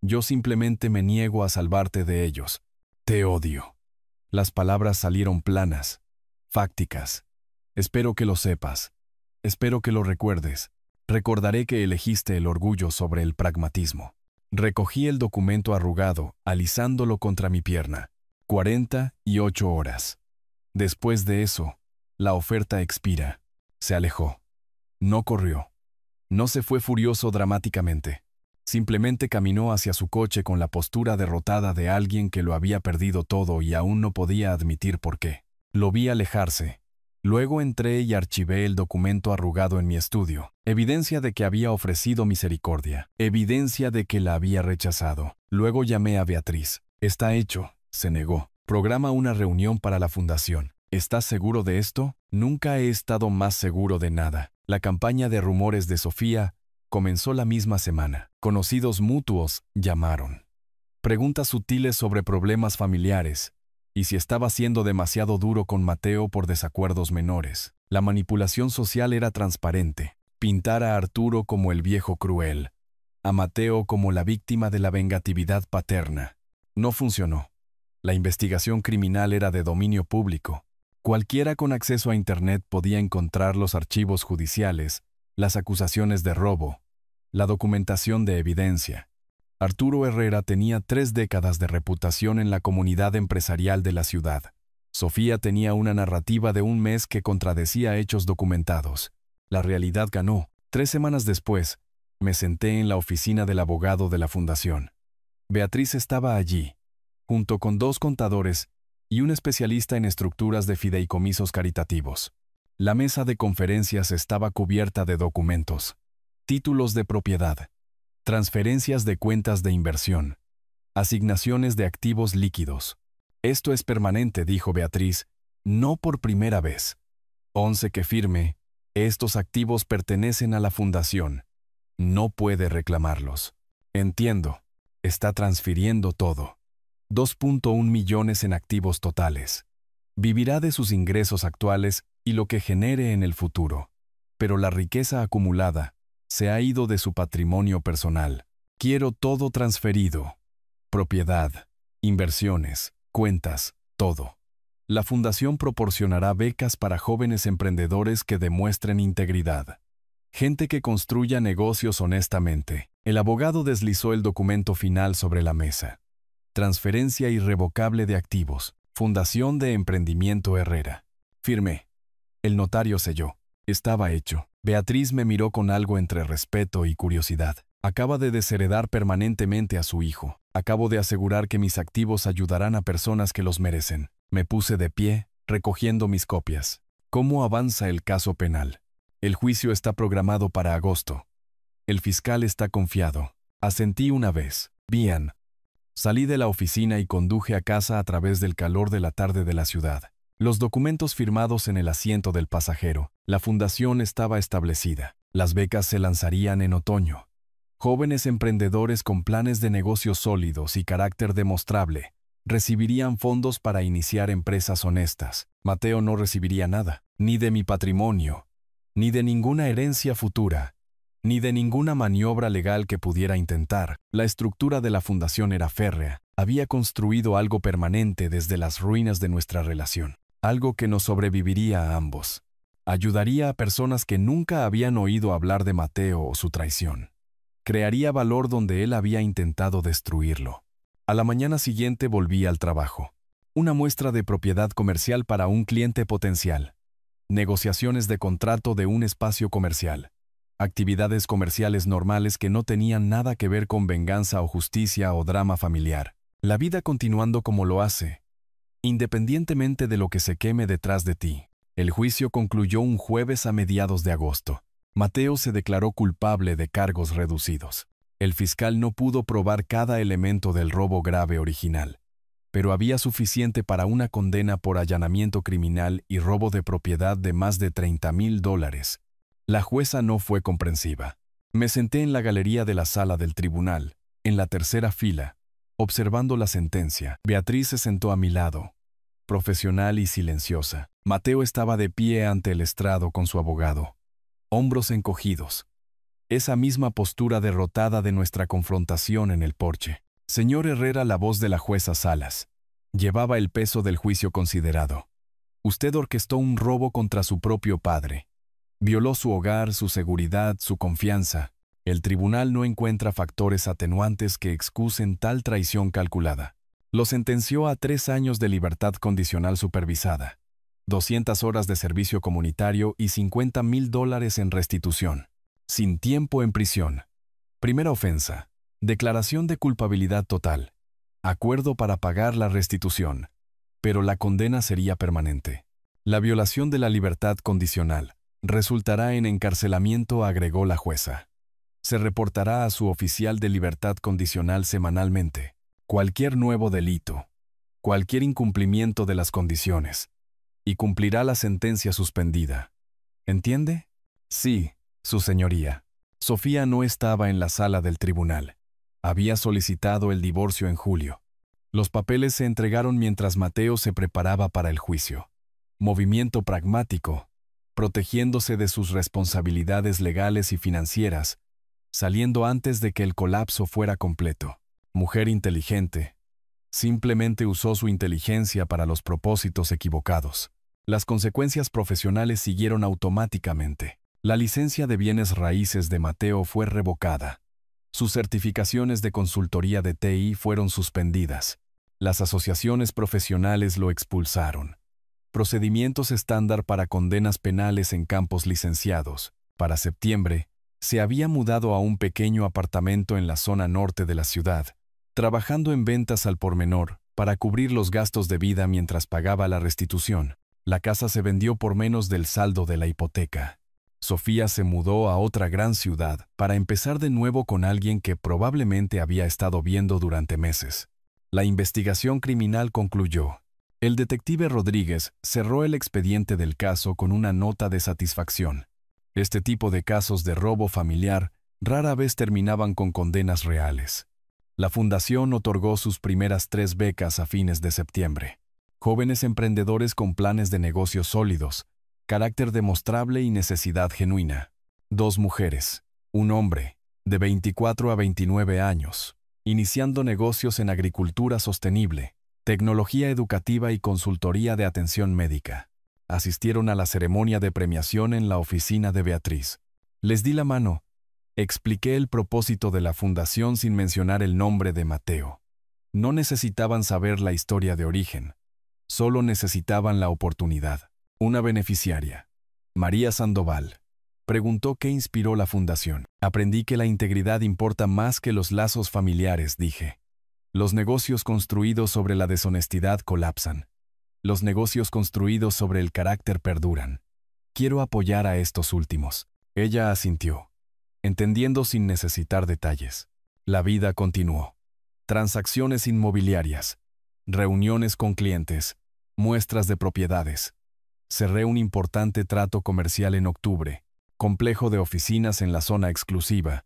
S1: Yo simplemente me niego a salvarte de ellos. Te odio. Las palabras salieron planas, fácticas. Espero que lo sepas. Espero que lo recuerdes. Recordaré que elegiste el orgullo sobre el pragmatismo. Recogí el documento arrugado, alisándolo contra mi pierna. 48 horas. Después de eso, la oferta expira. Se alejó. No corrió. No se fue furioso dramáticamente. Simplemente caminó hacia su coche con la postura derrotada de alguien que lo había perdido todo y aún no podía admitir por qué. Lo vi alejarse. Luego entré y archivé el documento arrugado en mi estudio. Evidencia de que había ofrecido misericordia. Evidencia de que la había rechazado. Luego llamé a Beatriz. Está hecho, se negó. Programa una reunión para la fundación. ¿Estás seguro de esto? Nunca he estado más seguro de nada. La campaña de rumores de Sofía comenzó la misma semana. Conocidos mutuos llamaron. Preguntas sutiles sobre problemas familiares y si estaba siendo demasiado duro con Mateo por desacuerdos menores. La manipulación social era transparente. Pintar a Arturo como el viejo cruel, a Mateo como la víctima de la vengatividad paterna. No funcionó. La investigación criminal era de dominio público. Cualquiera con acceso a Internet podía encontrar los archivos judiciales las acusaciones de robo, la documentación de evidencia. Arturo Herrera tenía 3 décadas de reputación en la comunidad empresarial de la ciudad. Sofía tenía una narrativa de un mes que contradecía hechos documentados. La realidad ganó. 3 semanas después, me senté en la oficina del abogado de la fundación. Beatriz estaba allí, junto con 2 contadores y un especialista en estructuras de fideicomisos caritativos. La mesa de conferencias estaba cubierta de documentos, títulos de propiedad, transferencias de cuentas de inversión, asignaciones de activos líquidos. Esto es permanente, dijo Beatriz, no por primera vez. 11 que firme, estos activos pertenecen a la fundación. No puede reclamarlos. Entiendo, está transfiriendo todo. 2.1 millones en activos totales. Vivirá de sus ingresos actuales y lo que genere en el futuro. Pero la riqueza acumulada se ha ido de su patrimonio personal. Quiero todo transferido. Propiedad, inversiones, cuentas, todo. La fundación proporcionará becas para jóvenes emprendedores que demuestren integridad. Gente que construya negocios honestamente. El abogado deslizó el documento final sobre la mesa. Transferencia irrevocable de activos. Fundación de Emprendimiento Herrera. Firmé. El notario selló. Estaba hecho. Beatriz me miró con algo entre respeto y curiosidad. Acaba de desheredar permanentemente a su hijo. Acabo de asegurar que mis activos ayudarán a personas que los merecen. Me puse de pie, recogiendo mis copias. ¿Cómo avanza el caso penal? El juicio está programado para agosto. El fiscal está confiado. Asentí una vez. Bien. Salí de la oficina y conduje a casa a través del calor de la tarde de la ciudad. Los documentos firmados en el asiento del pasajero. La fundación estaba establecida. Las becas se lanzarían en otoño. Jóvenes emprendedores con planes de negocios sólidos y carácter demostrable recibirían fondos para iniciar empresas honestas. Mateo no recibiría nada, ni de mi patrimonio, ni de ninguna herencia futura, ni de ninguna maniobra legal que pudiera intentar. La estructura de la fundación era férrea. Había construido algo permanente desde las ruinas de nuestra relación. Algo que nos sobreviviría a ambos. Ayudaría a personas que nunca habían oído hablar de Mateo o su traición. Crearía valor donde él había intentado destruirlo. A la mañana siguiente volví al trabajo. Una muestra de propiedad comercial para un cliente potencial. Negociaciones de contrato de un espacio comercial. Actividades comerciales normales que no tenían nada que ver con venganza o justicia o drama familiar. La vida continuando como lo hace, independientemente de lo que se queme detrás de ti. El juicio concluyó un jueves a mediados de agosto. Mateo se declaró culpable de cargos reducidos. El fiscal no pudo probar cada elemento del robo grave original, pero había suficiente para una condena por allanamiento criminal y robo de propiedad de más de $30,000. La jueza no fue comprensiva. Me senté en la galería de la sala del tribunal, en la tercera fila, observando la sentencia. Beatriz se sentó a mi lado, profesional y silenciosa. Mateo estaba de pie ante el estrado con su abogado, hombros encogidos. Esa misma postura derrotada de nuestra confrontación en el porche. Señor Herrera, la voz de la jueza Salas llevaba el peso del juicio considerado. Usted orquestó un robo contra su propio padre. Violó su hogar, su seguridad, su confianza. El tribunal no encuentra factores atenuantes que excusen tal traición calculada. Lo sentenció a 3 años de libertad condicional supervisada, 200 horas de servicio comunitario y $50,000 en restitución. Sin tiempo en prisión. Primera ofensa. Declaración de culpabilidad total. Acuerdo para pagar la restitución. Pero la condena sería permanente. La violación de la libertad condicional resultará en encarcelamiento, agregó la jueza. Se reportará a su oficial de libertad condicional semanalmente. Cualquier nuevo delito, cualquier incumplimiento de las condiciones, y cumplirá la sentencia suspendida. ¿Entiende? Sí, su señoría. Sofía no estaba en la sala del tribunal. Había solicitado el divorcio en julio. Los papeles se entregaron mientras Mateo se preparaba para el juicio. Movimiento pragmático, protegiéndose de sus responsabilidades legales y financieras, saliendo antes de que el colapso fuera completo. Mujer inteligente. Simplemente usó su inteligencia para los propósitos equivocados. Las consecuencias profesionales siguieron automáticamente. La licencia de bienes raíces de Mateo fue revocada. Sus certificaciones de consultoría de TI fueron suspendidas. Las asociaciones profesionales lo expulsaron. Procedimientos estándar para condenas penales en campos licenciados. Para septiembre, se había mudado a un pequeño apartamento en la zona norte de la ciudad, trabajando en ventas al por menor para cubrir los gastos de vida mientras pagaba la restitución. La casa se vendió por menos del saldo de la hipoteca. Sofía se mudó a otra gran ciudad para empezar de nuevo con alguien que probablemente había estado viendo durante meses. La investigación criminal concluyó. El detective Rodríguez cerró el expediente del caso con una nota de satisfacción. Este tipo de casos de robo familiar rara vez terminaban con condenas reales. La fundación otorgó sus primeras 3 becas a fines de septiembre. Jóvenes emprendedores con planes de negocios sólidos, carácter demostrable y necesidad genuina. 2 mujeres, un hombre, de 24 a 29 años, iniciando negocios en agricultura sostenible, tecnología educativa y consultoría de atención médica. Asistieron a la ceremonia de premiación en la oficina de Beatriz. Les di la mano. Expliqué el propósito de la fundación sin mencionar el nombre de Mateo. No necesitaban saber la historia de origen. Solo necesitaban la oportunidad. Una beneficiaria, María Sandoval, preguntó qué inspiró la fundación. Aprendí que la integridad importa más que los lazos familiares, dije. Los negocios construidos sobre la deshonestidad colapsan. Los negocios construidos sobre el carácter perduran. Quiero apoyar a estos últimos. Ella asintió, entendiendo sin necesitar detalles. La vida continuó. Transacciones inmobiliarias, reuniones con clientes, muestras de propiedades. Cerré un importante trato comercial en octubre, complejo de oficinas en la zona exclusiva,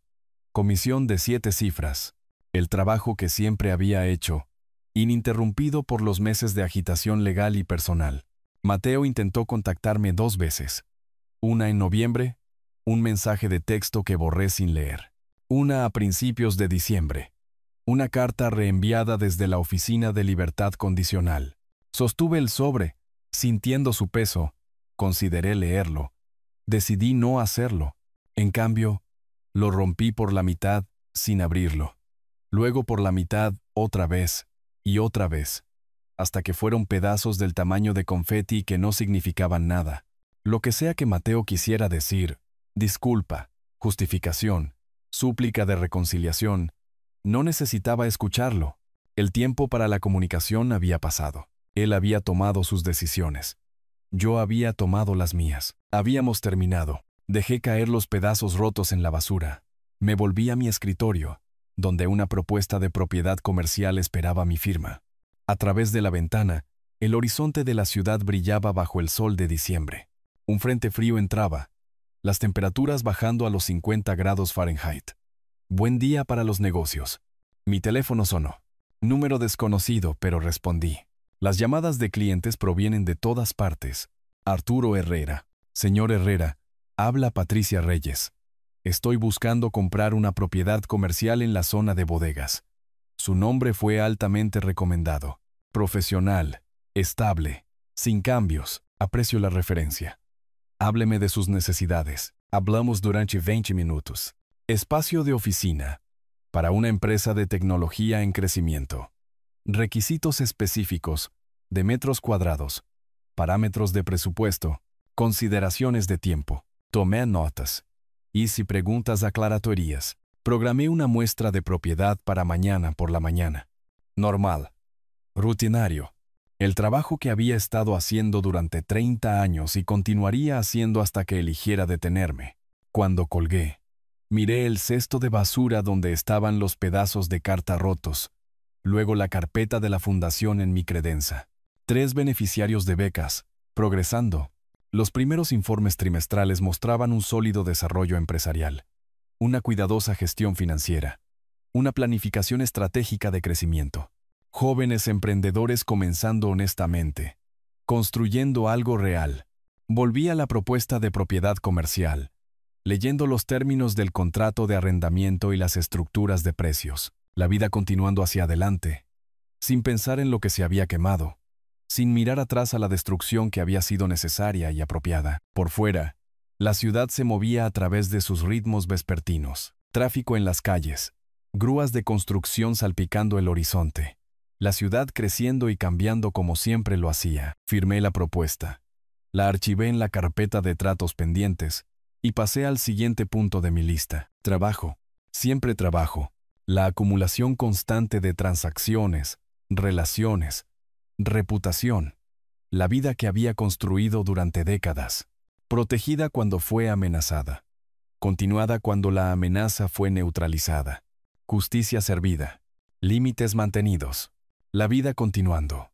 S1: comisión de 7 cifras, el trabajo que siempre había hecho, ininterrumpido por los meses de agitación legal y personal. Mateo intentó contactarme 2 veces. Una en noviembre, un mensaje de texto que borré sin leer. Una a principios de diciembre. Una carta reenviada desde la Oficina de Libertad Condicional. Sostuve el sobre, sintiendo su peso. Consideré leerlo. Decidí no hacerlo. En cambio, lo rompí por la mitad, sin abrirlo. Luego por la mitad, otra vez, y otra vez, hasta que fueron pedazos del tamaño de confeti que no significaban nada. Lo que sea que Mateo quisiera decir, disculpa, justificación, súplica de reconciliación, no necesitaba escucharlo. El tiempo para la comunicación había pasado. Él había tomado sus decisiones. Yo había tomado las mías. Habíamos terminado. Dejé caer los pedazos rotos en la basura. Me volví a mi escritorio, donde una propuesta de propiedad comercial esperaba mi firma. A través de la ventana, el horizonte de la ciudad brillaba bajo el sol de diciembre. Un frente frío entraba, las temperaturas bajando a los 50 grados Fahrenheit. Buen día para los negocios. Mi teléfono sonó. Número desconocido, pero respondí. Las llamadas de clientes provienen de todas partes. Arturo Herrera. Señor Herrera, habla Patricia Reyes. Estoy buscando comprar una propiedad comercial en la zona de bodegas. Su nombre fue altamente recomendado. Profesional, estable, sin cambios. Aprecio la referencia. Hábleme de sus necesidades. Hablamos durante 20 minutos. Espacio de oficina. Para una empresa de tecnología en crecimiento. Requisitos específicos. De metros cuadrados. Parámetros de presupuesto. Consideraciones de tiempo. Tomé notas. Hice preguntas aclaratorias. Programé una muestra de propiedad para mañana por la mañana. Normal. Rutinario. El trabajo que había estado haciendo durante 30 años y continuaría haciendo hasta que eligiera detenerme. Cuando colgué, miré el cesto de basura donde estaban los pedazos de carta rotos, luego la carpeta de la fundación en mi credenza. 3 beneficiarios de becas, progresando. Los primeros informes trimestrales mostraban un sólido desarrollo empresarial, una cuidadosa gestión financiera, una planificación estratégica de crecimiento. Jóvenes emprendedores comenzando honestamente, construyendo algo real. Volví a la propuesta de propiedad comercial, leyendo los términos del contrato de arrendamiento y las estructuras de precios. La vida continuando hacia adelante, sin pensar en lo que se había quemado, sin mirar atrás a la destrucción que había sido necesaria y apropiada. Por fuera, La ciudad se movía a través de sus ritmos vespertinos. Tráfico en las calles, grúas de construcción salpicando el horizonte. La ciudad creciendo y cambiando como siempre lo hacía. Firmé la propuesta. La archivé en la carpeta de tratos pendientes y pasé al siguiente punto de mi lista. Trabajo. Siempre trabajo. La acumulación constante de transacciones, relaciones, reputación. La vida que había construido durante décadas. Protegida cuando fue amenazada. Continuada cuando la amenaza fue neutralizada. Justicia servida. Límites mantenidos. La vida continuando.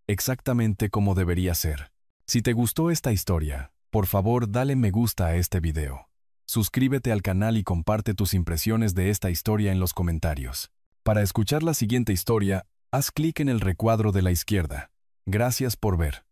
S1: Exactamente como debería ser. Si te gustó esta historia, por favor dale me gusta a este video. Suscríbete al canal y comparte tus impresiones de esta historia en los comentarios. Para escuchar la siguiente historia, haz clic en el recuadro de la izquierda. Gracias por ver.